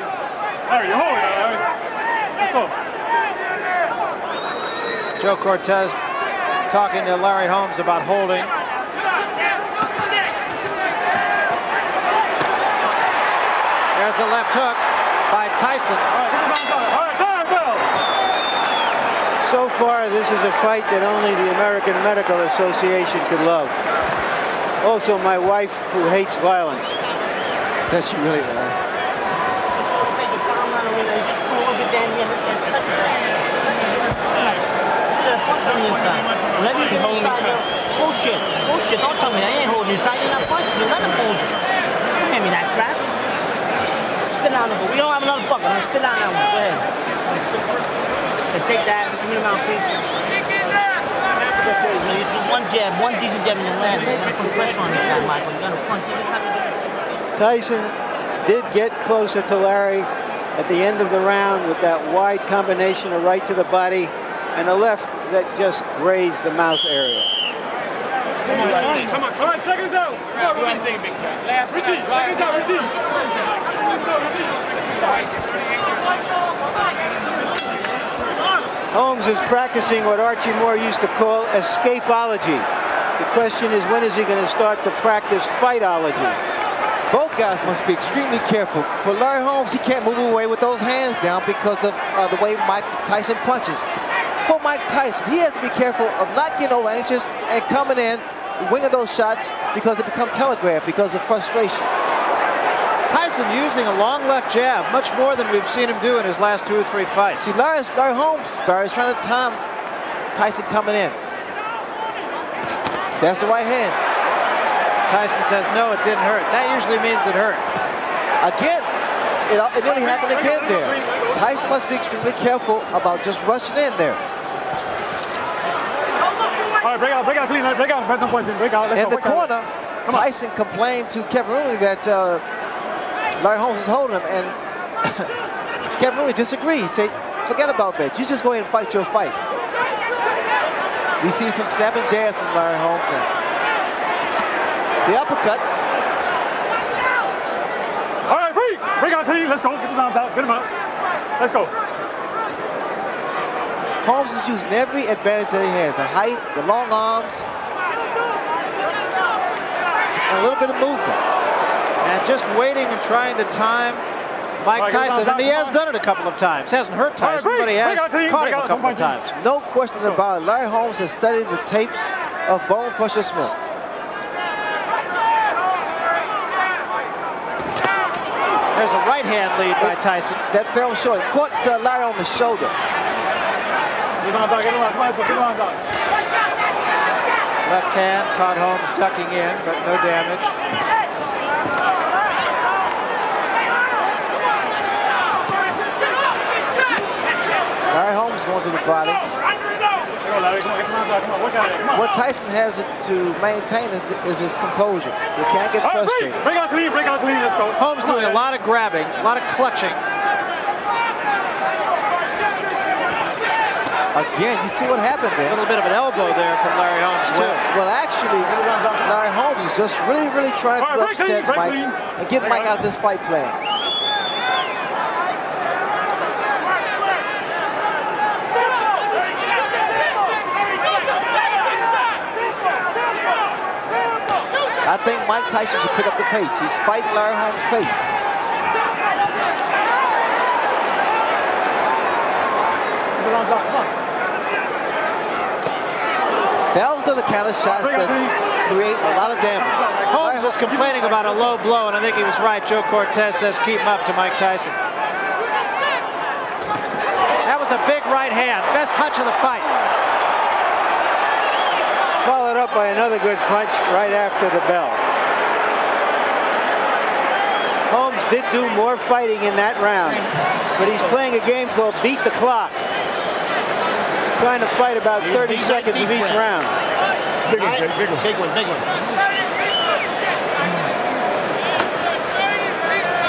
Larry, you're holding it, Larry. Let's go. Joe Cortez talking to Larry Holmes about holding. There's a left hook by Tyson. So far, this is a fight that only the American Medical Association could love. Also, my wife, who hates violence. That's you really, man. Bullshit. Don't tell me I ain't holding you tight. You're not punching me. Let him hold you. Don't hand me that crap. Spit down the one. We don't have another bucket. Now spit down that one. Go ahead. And take that. Give me the mouthpiece. You do one jab, one decent jab in your land. You're going to put pressure on this guy, Michael. You're going to punch him. Tyson did get closer to Larry at the end of the round with that wide combination of right to the body and a left that just grazed the mouth area. Come on, seconds out. Last Richie, seconds out, Richie. Holmes is practicing what Archie Moore used to call escapology. The question is, when is he going to start to practice fightology? Both guys must be extremely careful. For Larry Holmes, he can't move away with those hands down because of the way Mike Tyson punches. For Mike Tyson, he has to be careful of not getting over inches and coming in, winging those shots because they become telegraphed because of frustration. Tyson using a long left jab, much more than we've seen him do in his last 2 or 3 fights. See, Larry Holmes, Barry's trying to time Tyson coming in. That's the right hand. Tyson says, no, it didn't hurt. That usually means it hurt. Again, it nearly happened again there. Tyson must be extremely careful about just rushing in there. All right, break out, clean, break out, press no points, break out. In the corner, Tyson complained to Kevin Rooney that Larry Holmes was holding him, and Kevin Rooney disagreed. He said, forget about that. You just go ahead and fight your fight. We see some snapping jabs from Larry Holmes now. The uppercut. All right, break out, clean, let's go, get him out, get him out. Let's go. Holmes is using every advantage that he has. The height, the long arms, and a little bit of movement. And just waiting and trying to time Mike Tyson, and he has done it a couple of times. Hasn't hurt Tyson, but he has caught him a couple of times. No question about it. Larry Holmes has studied the tapes of Bone Crusher Smith. There's a right hand lead by Tyson. That fell short. It caught Larry on the shoulder. Left hand caught Holmes ducking in, but no damage. Larry Holmes going to the body. What Tyson has to maintain is his composure. He can't get frustrated. Break out clean, let's go. Holmes doing a lot of grabbing, a lot of clutching. Again, you see what happened there. A little bit of an elbow there from Larry Holmes, too. Well, actually, Larry Holmes is just really trying to upset Mike and get Mike out of this fight plan. I think Mike Tyson should pick up the pace. He's fighting Larry Holmes' pace. Those are the kind of shots that create a lot of damage. Holmes is complaining about a low blow, and I think he was right. Joe Cortez says keep him up to Mike Tyson. That was a big right hand. Best punch of the fight. Followed up by another good punch right after the bell. Holmes did do more fighting in that round, but he's playing a game called Beat the Clock. Trying to fight about 30 seconds of each round. Big one. All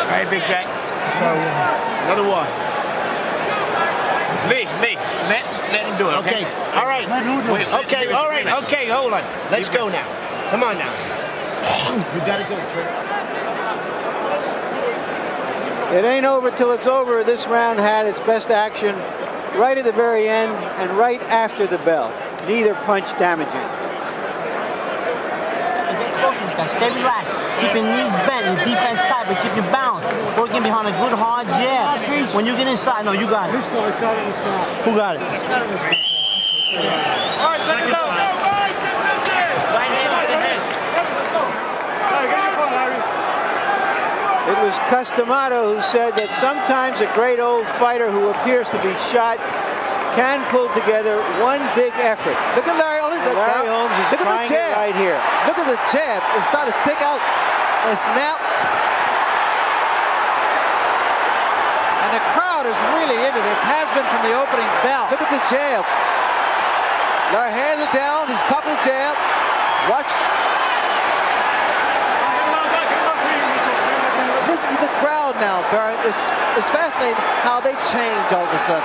right, Big Jack. So, another one. Me. Let him do it, okay? All right. Okay, all right. Okay, hold on. Let's go now. Come on now. You got to go. It ain't over till it's over. This round had its best action right at the very end and right after the bell. Neither punch damaging. guys. Stay relaxed. Keep your knees bent, your defense tight, but keep your balance. Working behind a good hard jab. When you get inside, no, you got it. Who got it? All right, second down. It was Customato who said that sometimes a great old fighter who appears to be shot can pull together one big effort. Look at Larry Holmes. Larry Holmes is trying it right here. Look at the jab. It started to stick out and snap. And the crowd is really into this, has been from the opening bell. Look at the jab. Larry hands it down. He's popping the jab. Watch. Listen to the crowd now, Barry. It's fascinating how they change all of a sudden.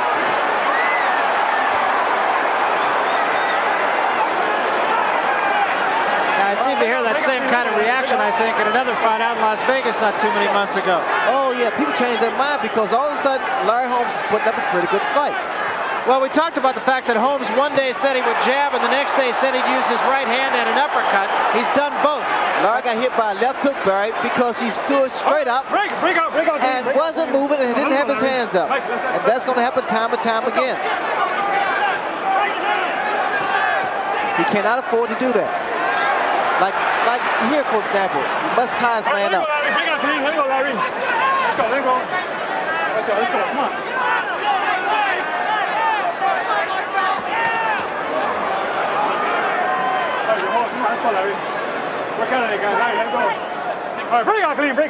I seem to hear that same kind of reaction, I think, in another fight out in Las Vegas not too many months ago. Oh, yeah, people change their mind because all of a sudden Larry Holmes is putting up a pretty good fight. Well, we talked about the fact that Holmes one day said he would jab and the next day said he'd use his right hand and an uppercut. He's done both. Larry got hit by a left hook, Barry, because he stood straight up and wasn't moving and didn't have his hands up. And that's going to happen time and time again. He cannot afford to do that. Like here, for example, he must tie his man up. Let's go, Larry. Let's go. Come on. Let's go, Larry. Work out of it, guys. All right, let's go. All right, break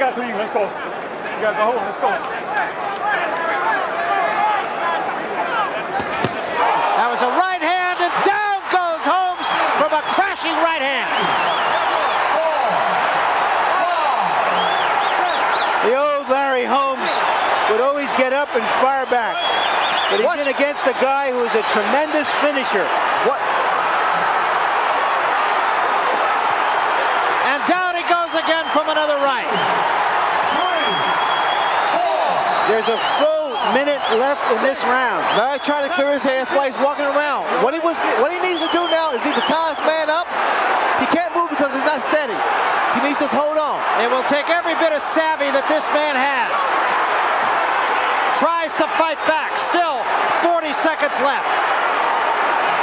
out clean. Let's go. You guys are holding. Let's go. That was a right hand, and down goes Holmes from a crashing right hand. The old Larry Holmes would always get up and fire back. But he's in against a guy who is a tremendous finisher. And down he goes again from another right. There's a full minute left in this round. Larry trying to clear his hands while he's walking around. What he needs to do now is either tie his man up. He can't move because he's not steady. He needs to hold on. It will take every bit of savvy that this man has. Tries to fight back. Still 40 seconds left.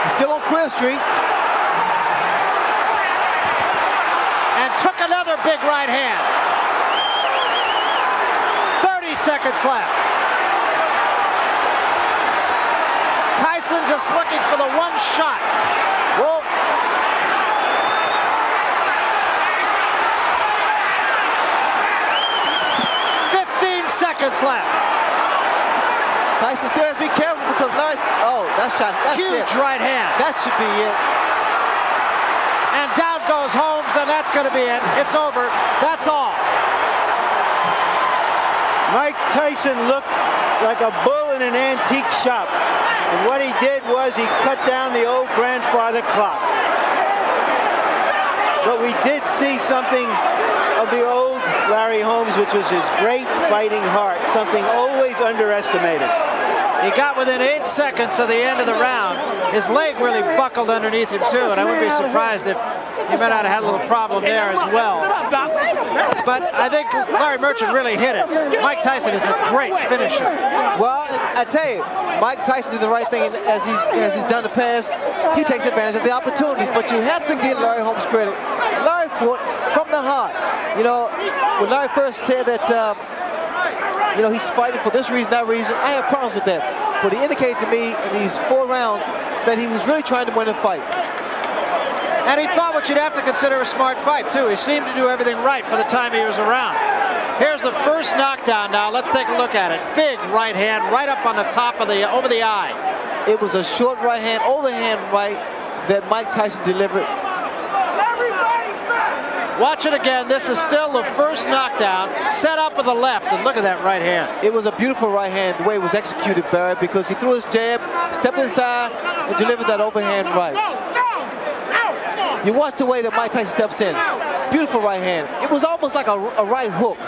He's still on Queer Street. And took another big right hand. 30 seconds left. Tyson just looking for the one shot. Well, 15 seconds left. Tyson still has to be careful because Larry. Oh, that's huge right hand. That should be it. And down goes Holmes, and that's going to be it. It's over. That's all. Mike Tyson looked like a bull in an antique shop. And what he did was he cut down the old grandfather clock. But we did see something of the old Larry Holmes, which was his great fighting heart, something always underestimated. He got within 8 seconds of the end of the round. His leg really buckled underneath him, too, and I wouldn't be surprised if he might not have had a little problem there as well. But I think Larry Merchant really hit it. Mike Tyson is a great finisher. Well, I tell you, Mike Tyson did the right thing as he's done in the past. He takes advantage of the opportunities, but you have to give Larry Holmes credit. Larry fought from the heart. You know, when Larry first said that, you know, he's fighting for this reason, that reason, I have problems with that. But he indicated to me in these 4 rounds that he was really trying to win a fight. And he fought what you'd have to consider a smart fight, too. He seemed to do everything right for the time he was around. Here's the first knockdown now. Let's take a look at it. Big right hand right up on the top of over the eye. It was a short right hand, overhand right that Mike Tyson delivered. Watch it again. This is still the first knockdown. Set up with the left, and look at that right hand. It was a beautiful right hand, the way it was executed, Barry, because he threw his jab, stepped inside, and delivered that overhand right. You watch the way that Mike Tyson steps in. Beautiful right hand. It was almost like a right hook.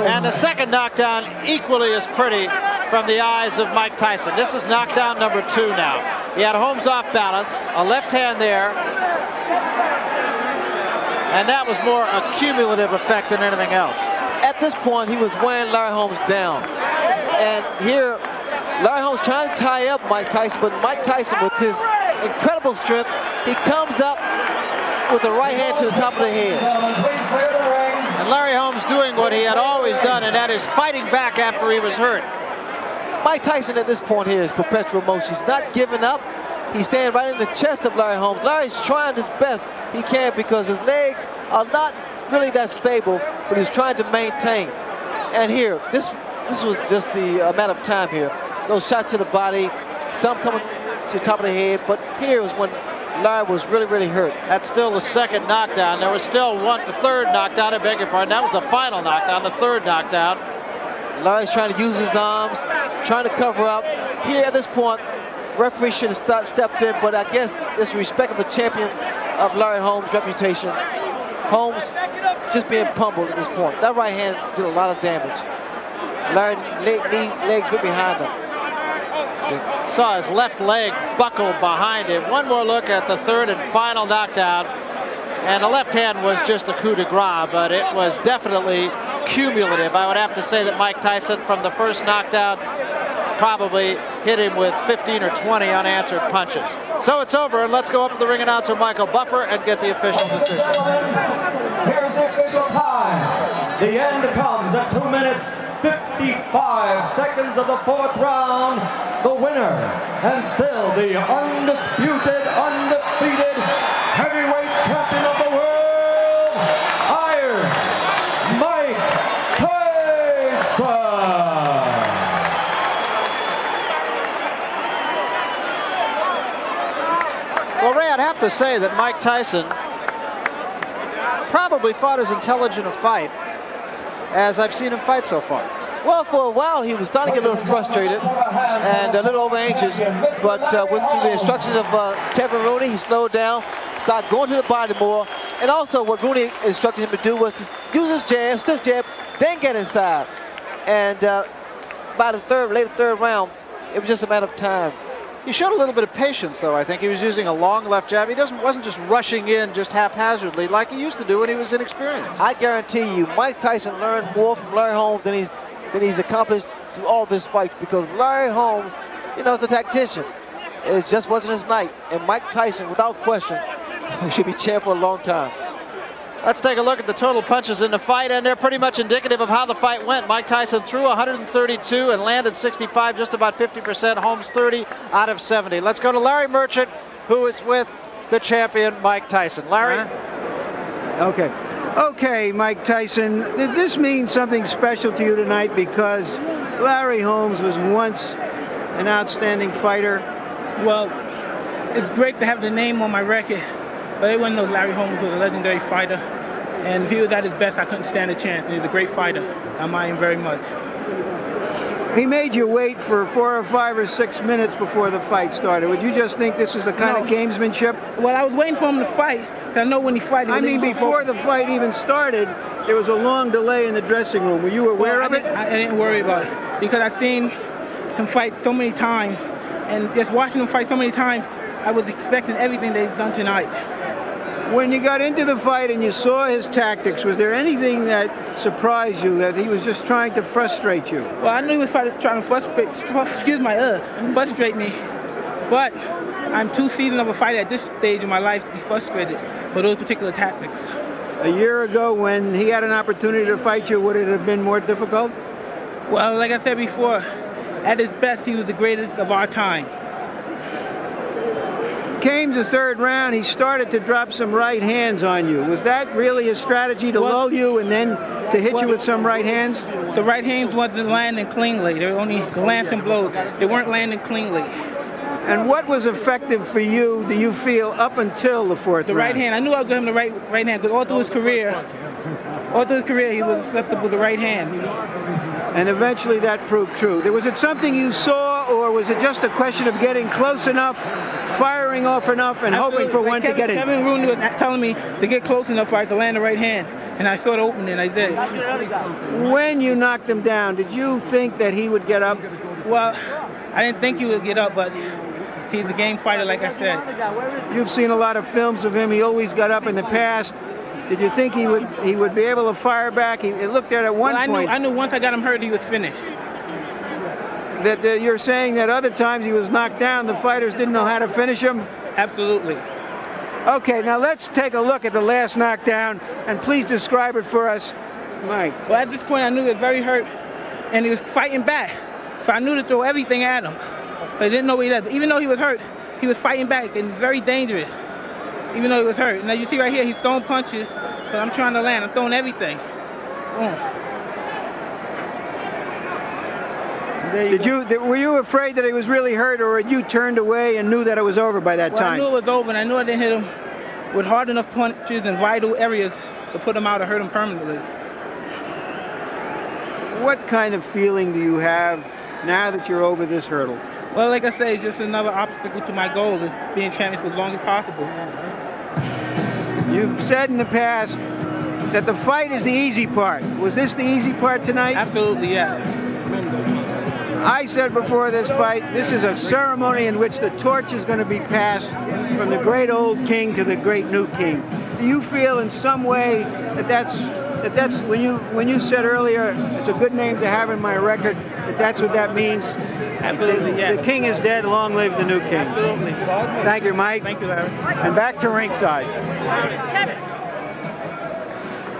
And the second knockdown equally as pretty from the eyes of Mike Tyson. This is knockdown number 2 now. He had Holmes off balance, a left hand there. And that was more a cumulative effect than anything else. At this point, he was wearing Larry Holmes down. And here, Larry Holmes trying to tie up Mike Tyson, but Mike Tyson, with his incredible strength, he comes up with the right hand to the top of the head. And Larry Holmes doing what he had always done, and that is fighting back after he was hurt. Mike Tyson at this point here is perpetual motion. He's not giving up. He's standing right in the chest of Larry Holmes. Larry's trying his best he can because his legs are not really that stable, but he's trying to maintain. And here, this was just the amount of time here. Those shots to the body, some coming to the top of the head, but here was when Larry was really, really hurt. That's still the second knockdown. There was still the third knockdown, I beg your pardon. That was the final knockdown, the third knockdown. Larry's trying to use his arms, trying to cover up. Here at this point, referee should have stepped in, but I guess it's respect of a champion of Larry Holmes' reputation. Holmes just being pummeled at this point. That right hand did a lot of damage. Larry's legs went behind him. Saw his left leg buckle behind him. One more look at the third and final knockdown. And the left hand was just a coup de grace, but it was definitely cumulative. I would have to say that Mike Tyson, from the first knockdown, probably hit him with 15 or 20 unanswered punches. So it's over, and let's go up to the ring announcer, Michael Buffer, and get the official decision. Here's the official time. The end comes at 2 minutes, 55 seconds of the fourth round. The winner, and still the undisputed, undefeated heavyweight champion of the world, Iron Mike Tyson. Well, Ray, I'd have to say that Mike Tyson probably fought as intelligent a fight as I've seen him fight so far. Well, for a while, he was starting to get a little frustrated and a little over anxious, but with the instructions of Kevin Rooney, he slowed down, started going to the body more, and also what Rooney instructed him to do was to use his jab, stiff jab, then get inside. And by the later third round, it was just a matter of time. He showed a little bit of patience, though. I think he was using a long left jab. He wasn't just rushing in just haphazardly like he used to do when he was inexperienced. I guarantee you, Mike Tyson learned more from Larry Holmes than he's accomplished through all of his fights, because Larry Holmes, is a tactician. It just wasn't his night. And Mike Tyson, without question, should be champ for a long time. Let's take a look at the total punches in the fight, and they're pretty much indicative of how the fight went. Mike Tyson threw 132 and landed 65, just about 50%. Holmes 30 out of 70. Let's go to Larry Merchant, who is with the champion, Mike Tyson. Larry? Okay, Mike Tyson, did this mean something special to you tonight because Larry Holmes was once an outstanding fighter? Well, it's great to have the name on my record, but everyone knows Larry Holmes was a legendary fighter, and if he was at his best, I couldn't stand a chance. He's a great fighter. I admire him very much. He made you wait for 4 or 5 or 6 minutes before the fight started. Would you just think this was the kind of gamesmanship? Well, I was waiting for him to fight. I know when he fights. I mean, before the fight even started, there was a long delay in the dressing room. Were you aware of it? I didn't worry about it because I've seen him fight so many times, and just watching him fight so many times, I was expecting everything they've done tonight. When you got into the fight and you saw his tactics, was there anything that surprised you, that he was just trying to frustrate you? Well, I knew he was trying to frustrate me, but I'm too seasoned of a fighter at this stage of my life to be frustrated for those particular tactics. A year ago, when he had an opportunity to fight you, would it have been more difficult? Well, like I said before, at his best, he was the greatest of our time. Came the third round, he started to drop some right hands on you. Was that really his strategy, to lull you and then to hit you with some right hands? The right hands wasn't landing cleanly. They were only glancing blows. They weren't landing cleanly. And what was effective for you, do you feel, up until the fourth round? The right hand. I knew I was going to him the right hand, because all through his career, he was susceptible to the right hand. And eventually that proved true. Was it something you saw, or was it just a question of getting close enough, firing off enough, and hoping for one to get in? Kevin Rooney was telling me to get close enough for I to land the right hand, and I saw the opening, and I did. When you knocked him down, did you think that he would get up? Well, I didn't think he would get up, but he's a game fighter, like I said. You've seen a lot of films of him. He always got up in the past. Did you think he would be able to fire back? It looked there at one point. I knew once I got him hurt, he was finished. That you're saying that other times he was knocked down, the fighters didn't know how to finish him? Absolutely. Okay, now let's take a look at the last knockdown, and please describe it for us, Mike. Well, at this point, I knew he was very hurt, and he was fighting back. So I knew to throw everything at him. But I didn't know what he did. Even though he was hurt, he was fighting back, and very dangerous, even though he was hurt. Now you see right here, he's throwing punches, but I'm trying to land. I'm throwing everything. Boom. Were you afraid that he was really hurt, or had you turned away and knew that it was over by that time? I knew it was over, and I knew I didn't hit him with hard enough punches in vital areas to put him out or hurt him permanently. What kind of feeling do you have now that you're over this hurdle? Well, like I say, it's just another obstacle to my goal of being champion for as long as possible. You've said in the past that the fight is the easy part. Was this the easy part tonight? Absolutely, yeah. I said before this fight, this is a ceremony in which the torch is going to be passed from the great old king to the great new king. Do you feel in some way that that's when you said earlier it's a good name to have in my record, that's what that means? Absolutely, yes. The king is dead, long live the new king. Absolutely. Thank you, Mike. Thank you, Larry. And back to ringside.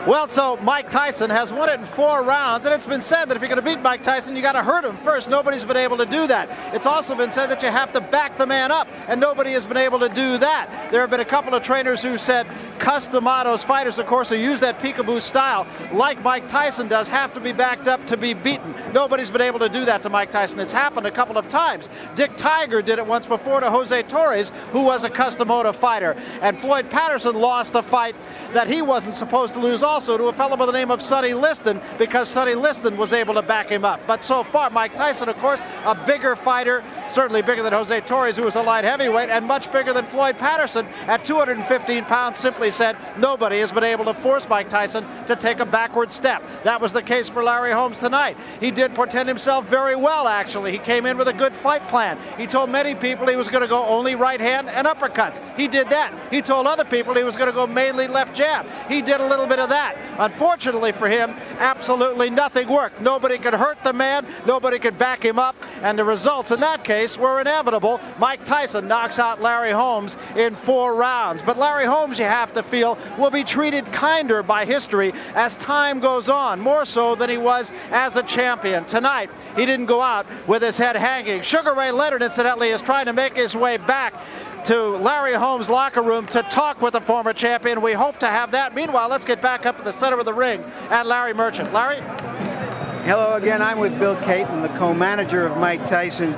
Well, so Mike Tyson has won it in 4 rounds, and it's been said that if you're going to beat Mike Tyson, you got to hurt him first. Nobody's been able to do that. It's also been said that you have to back the man up, and nobody has been able to do that. There have been a couple of trainers who said Cus-D'Amato's fighters, of course, who use that peekaboo style, like Mike Tyson does, have to be backed up to be beaten. Nobody's been able to do that to Mike Tyson. It's happened a couple of times. Dick Tiger did it once before to Jose Torres, who was a Cus-D'Amato fighter. And Floyd Patterson lost a fight that he wasn't supposed to lose also to a fellow by the name of Sonny Liston, because Sonny Liston was able to back him up. But so far, Mike Tyson, of course, a bigger fighter, certainly bigger than Jose Torres, who was a light heavyweight, and much bigger than Floyd Patterson at 215 pounds, simply said nobody has been able to force Mike Tyson to take a backward step. That was the case for Larry Holmes tonight. He did portend himself very well, actually. He came in with a good fight plan. He told many people he was going to go only right hand and uppercuts. He did that. He told other people he was going to go mainly left jab. He did a little bit of that. Unfortunately for him, absolutely nothing worked. Nobody could hurt the man, nobody could back him up, and the results in that case were inevitable. Mike Tyson knocks out Larry Holmes in 4 rounds. But Larry Holmes, you have to feel, will be treated kinder by history as time goes on, more so than he was as a champion. Tonight, he didn't go out with his head hanging. Sugar Ray Leonard, incidentally, is trying to make his way back to Larry Holmes' locker room to talk with the former champion. We hope to have that. Meanwhile, let's get back up in the center of the ring at Larry Merchant. Larry? Hello again. I'm with Bill Caton, the co-manager of Mike Tyson.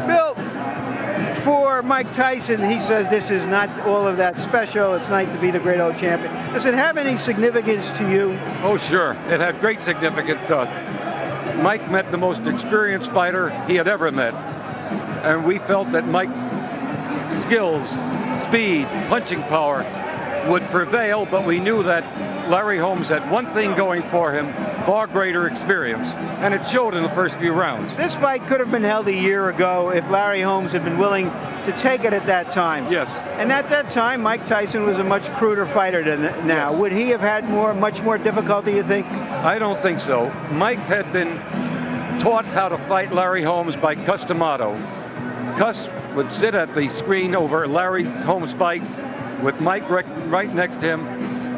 Bill, for Mike Tyson, he says this is not all of that special. It's nice to be the great old champion. Does it have any significance to you? Oh, sure. It had great significance to us. Mike met the most experienced fighter he had ever met. And we felt that Mike's skills, speed, punching power would prevail, but we knew that Larry Holmes had one thing going for him, far greater experience, and it showed in the first few rounds. This fight could have been held a year ago if Larry Holmes had been willing to take it at that time. Yes. And at that time, Mike Tyson was a much cruder fighter than now. Would he have had much more difficulty, you think? I don't think so. Mike had been taught how to fight Larry Holmes by Cus-D'Amato. Cus would sit at the screen over Larry Holmes' fights with Mike right next to him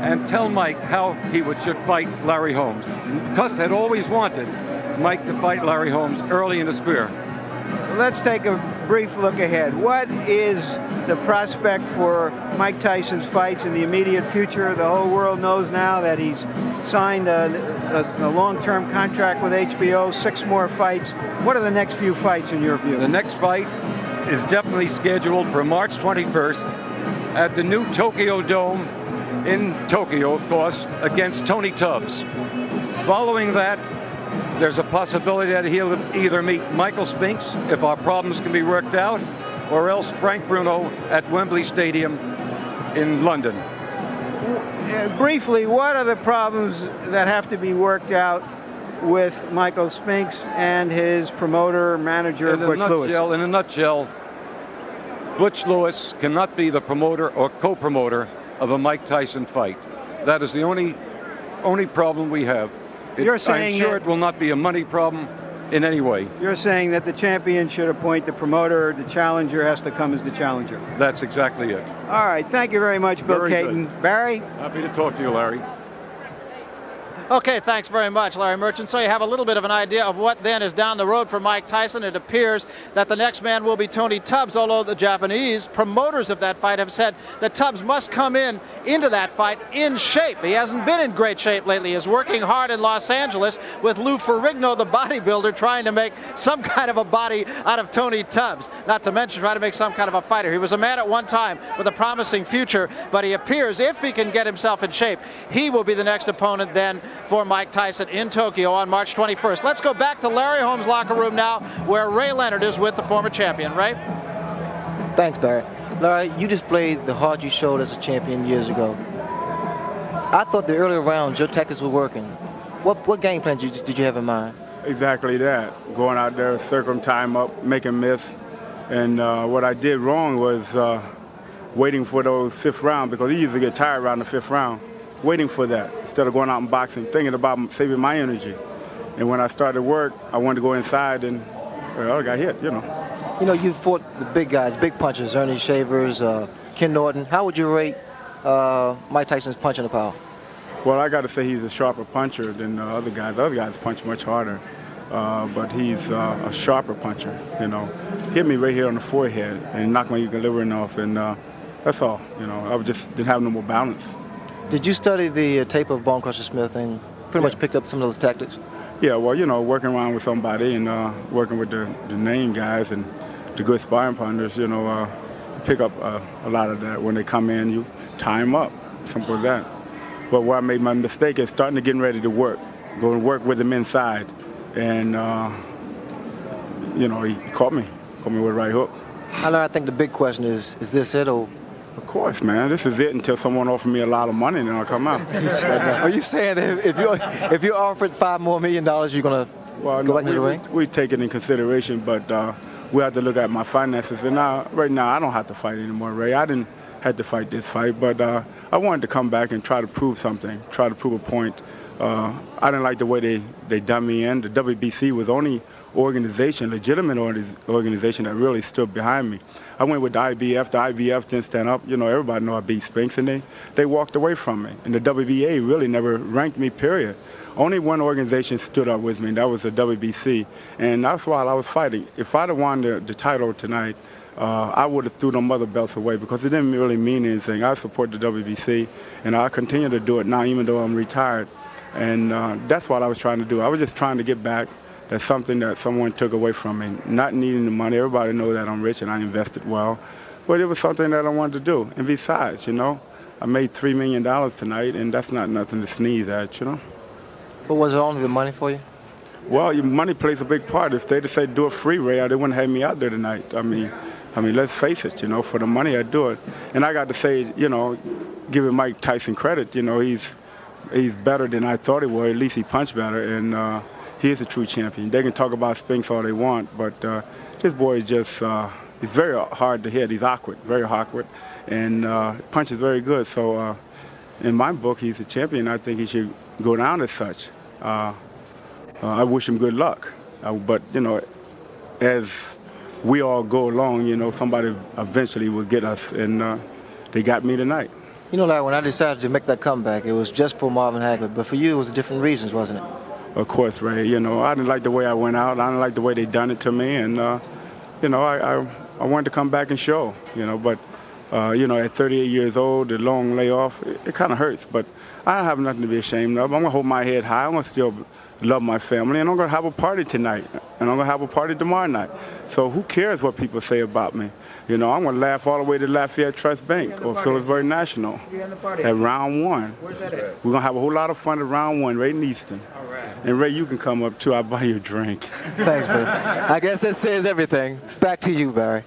and tell Mike how he should fight Larry Holmes. Cus had always wanted Mike to fight Larry Holmes early in his career. Let's take a brief look ahead. What is the prospect for Mike Tyson's fights in the immediate future? The whole world knows now that he's signed a long-term contract with HBO, 6 more fights. What are the next few fights in your view? The next fight is definitely scheduled for March 21st at the new Tokyo Dome in Tokyo, of course, against Tony Tubbs. Following that, there's a possibility that he'll either meet Michael Spinks, if our problems can be worked out, or else Frank Bruno at Wembley Stadium in London. Briefly, what are the problems that have to be worked out with Michael Spinks and his promoter, manager, Butch Lewis? In a nutshell, Butch Lewis cannot be the promoter or co-promoter of a Mike Tyson fight. That is the only problem we have. You're saying I'm sure that- it will not be a money problem in any way. You're saying that the champion should appoint the promoter, the challenger has to come as the challenger. That's exactly it. All right, thank you very much, Bill Very Caton. good. Barry? Happy to talk to you, Larry. Okay, thanks very much, Larry Merchant. So you have a little bit of an idea of what then is down the road for Mike Tyson. It appears that the next man will be Tony Tubbs, although the Japanese promoters of that fight have said that Tubbs must come into that fight in shape. He hasn't been in great shape lately. He's working hard in Los Angeles with Lou Ferrigno, the bodybuilder, trying to make some kind of a body out of Tony Tubbs. Not to mention trying to make some kind of a fighter. He was a man at one time with a promising future, but he appears, if he can get himself in shape, he will be the next opponent then for Mike Tyson in Tokyo on March 21st. Let's go back to Larry Holmes' locker room now, where Ray Leonard is with the former champion. Ray? Thanks, Barry. Larry, you displayed the heart you showed as a champion years ago. I thought the earlier rounds your tactics were working. What game plan did you have in mind? Exactly that. Going out there, circle time up, make him miss. And what I did wrong was waiting for those fifth round, because he usually get tired around the fifth round. Waiting for that instead of going out and boxing, thinking about saving my energy. And when I started work, I wanted to go inside, and well, I got hit, you know. You know, you fought the big guys, big punchers, Ernie Shavers, Ken Norton. How would you rate Mike Tyson's punching power? Well, I got to say he's a sharper puncher than the other guys. The other guys punch much harder, but he's a sharper puncher, you know. Hit me right here on the forehead and knocked my equilibrium off, and that's all, you know. I just didn't have no more balance. Did you study the tape of Bone Crusher Smith and pretty much picked up some of those tactics? Yeah, well, you know, working around with somebody and working with the name guys and the good sparring partners, you know, pick up a lot of that. When they come in, you tie them up, simple as that. But where I made my mistake is starting to getting ready to work, go and work with them inside. And, you know, he caught me with a right hook. I think the big question is this it or? Of course, man. This is it until someone offers me a lot of money, and then I'll come out. Are you saying that if you're offered $5 more million, you're going to go back to the ring? We take it in consideration, but we have to look at my finances. And right now, I don't have to fight anymore, Ray. I didn't have to fight this fight, but I wanted to come back and try to prove something, try to prove a point. I didn't like the way they done me in. The WBC was the only legitimate organization that really stood behind me. I went with the IBF. The IBF didn't stand up. You know, everybody know I beat Spinks, and they walked away from me. And the WBA really never ranked me, period. Only one organization stood up with me, and that was the WBC. And that's why I was fighting. If I'd have won the title tonight, I would have threw them other belts away because it didn't really mean anything. I support the WBC, and I continue to do it now, even though I'm retired. And that's what I was trying to do. I was just trying to get back. That's something that someone took away from me. Not needing the money. Everybody knows that I'm rich and I invested well. But it was something that I wanted to do. And besides, you know, I made $3 million tonight, and that's not nothing to sneeze at, you know. But was it only the money for you? Well, your money plays a big part. If they'd say do it free, Ray, they wouldn't have me out there tonight. I mean, let's face it, you know, for the money I do it. And I got to say, you know, giving Mike Tyson credit, you know, he's better than I thought he was. At least he punched better, and he is a true champion. They can talk about Spinks all they want, but this boy is just, he's very hard to hit. He's awkward, very awkward, and punches very good. So in my book, he's a champion. I think he should go down as such. I wish him good luck. But, you know, as we all go along, you know, somebody eventually will get us, and they got me tonight. You know, Larry, when I decided to make that comeback, it was just for Marvin Hagler, but for you, it was different reasons, wasn't it? Of course, Ray. You know, I didn't like the way I went out. I didn't like the way they done it to me, and you know, I wanted to come back and show. You know, but you know, at 38 years old, the long layoff, it kind of hurts. But I don't have nothing to be ashamed of. I'm gonna hold my head high. I'm gonna still love my family, and I'm gonna have a party tonight, and I'm gonna have a party tomorrow night. So who cares what people say about me? You know, I'm gonna laugh all the way to Lafayette Trust Bank or Phillipsburg National at round one. Where's that at? We're gonna have a whole lot of fun at round one, right in Easton. And Ray, you can come up too. I'll buy you a drink. Thanks, Barry. I guess that says everything. Back to you, Barry.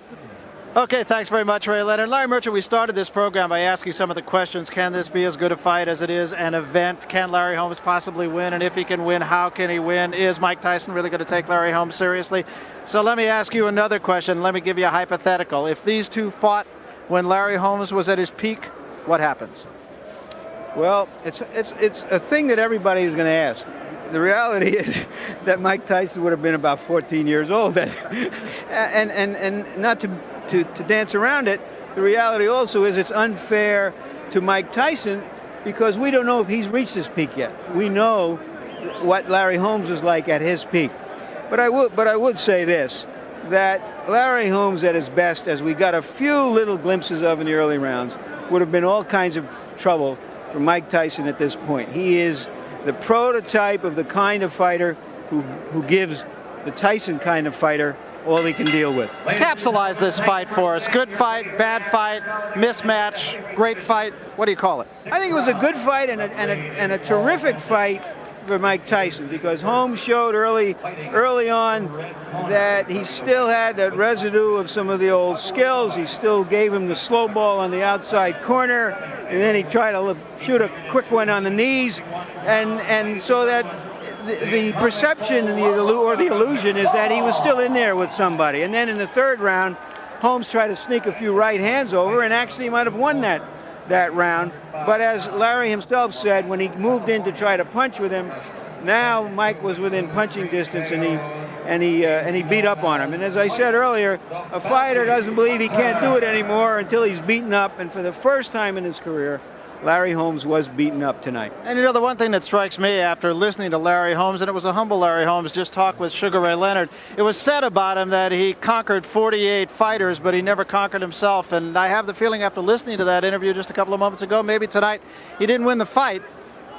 Okay, thanks very much, Ray Leonard. Larry Merchant, we started this program by asking some of the questions. Can this be as good a fight as it is an event? Can Larry Holmes possibly win? And if he can win, how can he win? Is Mike Tyson really going to take Larry Holmes seriously? So let me ask you another question. Let me give you a hypothetical. If these two fought when Larry Holmes was at his peak, what happens? Well, it's a thing that everybody is going to ask. The reality is that Mike Tyson would have been about 14 years old then. and not to dance around it, the reality also is it's unfair to Mike Tyson because we don't know if he's reached his peak yet. We know what Larry Holmes was like at his peak. But I would say this, that Larry Holmes at his best, as we got a few little glimpses of in the early rounds, would have been all kinds of trouble for Mike Tyson at this point. He is the prototype of the kind of fighter who gives the Tyson kind of fighter all he can deal with. Capsulize this fight for us. Good fight, bad fight, mismatch, great fight. What do you call it? I think it was a good fight and a terrific fight for Mike Tyson because Holmes showed early on that he still had that residue of some of the old skills. He still gave him the slow ball on the outside corner, and then he tried to shoot a quick one on the knees, and so that the perception and the illusion is that he was still in there with somebody. And then in the third round, Holmes tried to sneak a few right hands over, and actually might have won that round. But as Larry himself said, when he moved in to try to punch with him, now Mike was within punching distance, and he beat up on him. And as I said earlier, a fighter doesn't believe he can't do it anymore until he's beaten up. And for the first time in his career, Larry Holmes was beaten up tonight. And you know, the one thing that strikes me after listening to Larry Holmes, and it was a humble Larry Holmes, just talked with Sugar Ray Leonard, it was said about him that he conquered 48 fighters, but he never conquered himself. And I have the feeling after listening to that interview just a couple of moments ago, maybe tonight, he didn't win the fight,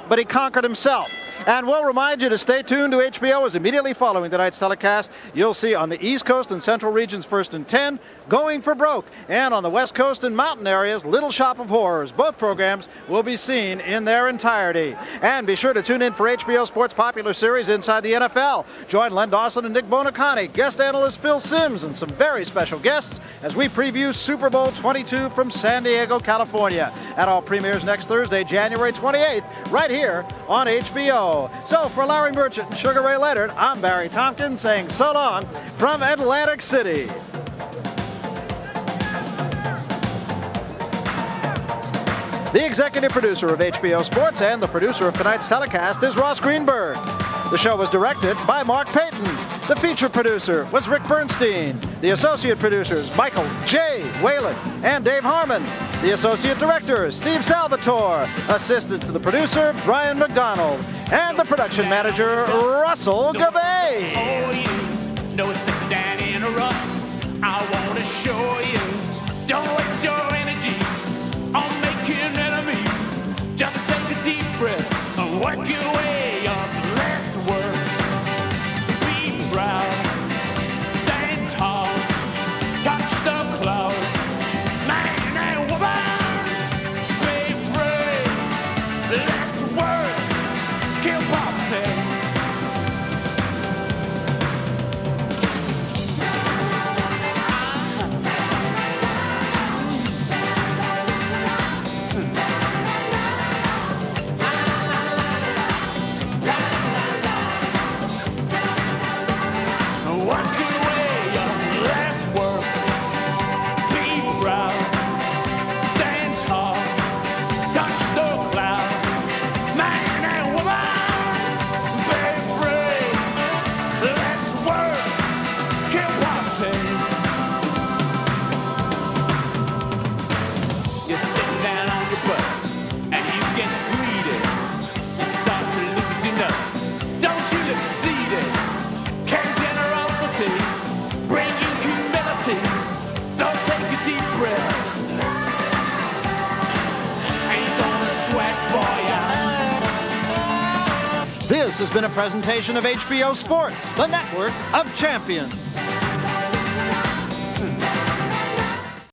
but he conquered himself. And we'll remind you to stay tuned to HBO, as immediately following tonight's telecast, you'll see on the East Coast and Central regions First and 10, Going for Broke, and on the West Coast and mountain areas, Little Shop of Horrors. Both programs will be seen in their entirety. And be sure to tune in for HBO Sports' popular series Inside the NFL. Join Len Dawson and Nick Bonacani, guest analyst Phil Simms, and some very special guests as we preview Super Bowl 22 from San Diego, California. And all premieres next Thursday, January 28th, right here on HBO. So for Larry Merchant and Sugar Ray Leonard, I'm Barry Tompkins saying so long from Atlantic City. The executive producer of HBO Sports and the producer of tonight's telecast is Ross Greenberg. The show was directed by Mark Payton. The feature producer was Rick Bernstein. The associate producers, Michael J. Whalen and Dave Harmon. The associate director, Steve Salvatore. Assistant to the producer, Brian McDonald. And the production manager, Russell Gabay. Oh, you know, sit down in a rough. I want to show you. Don't waste your energy on making enemies. Just take a deep breath and work your way up. Less work. Be proud. Stand tall. Touch the clouds. Man and woman. Be free. Let's work. Kill poverty. This has been a presentation of HBO Sports, the network of champions.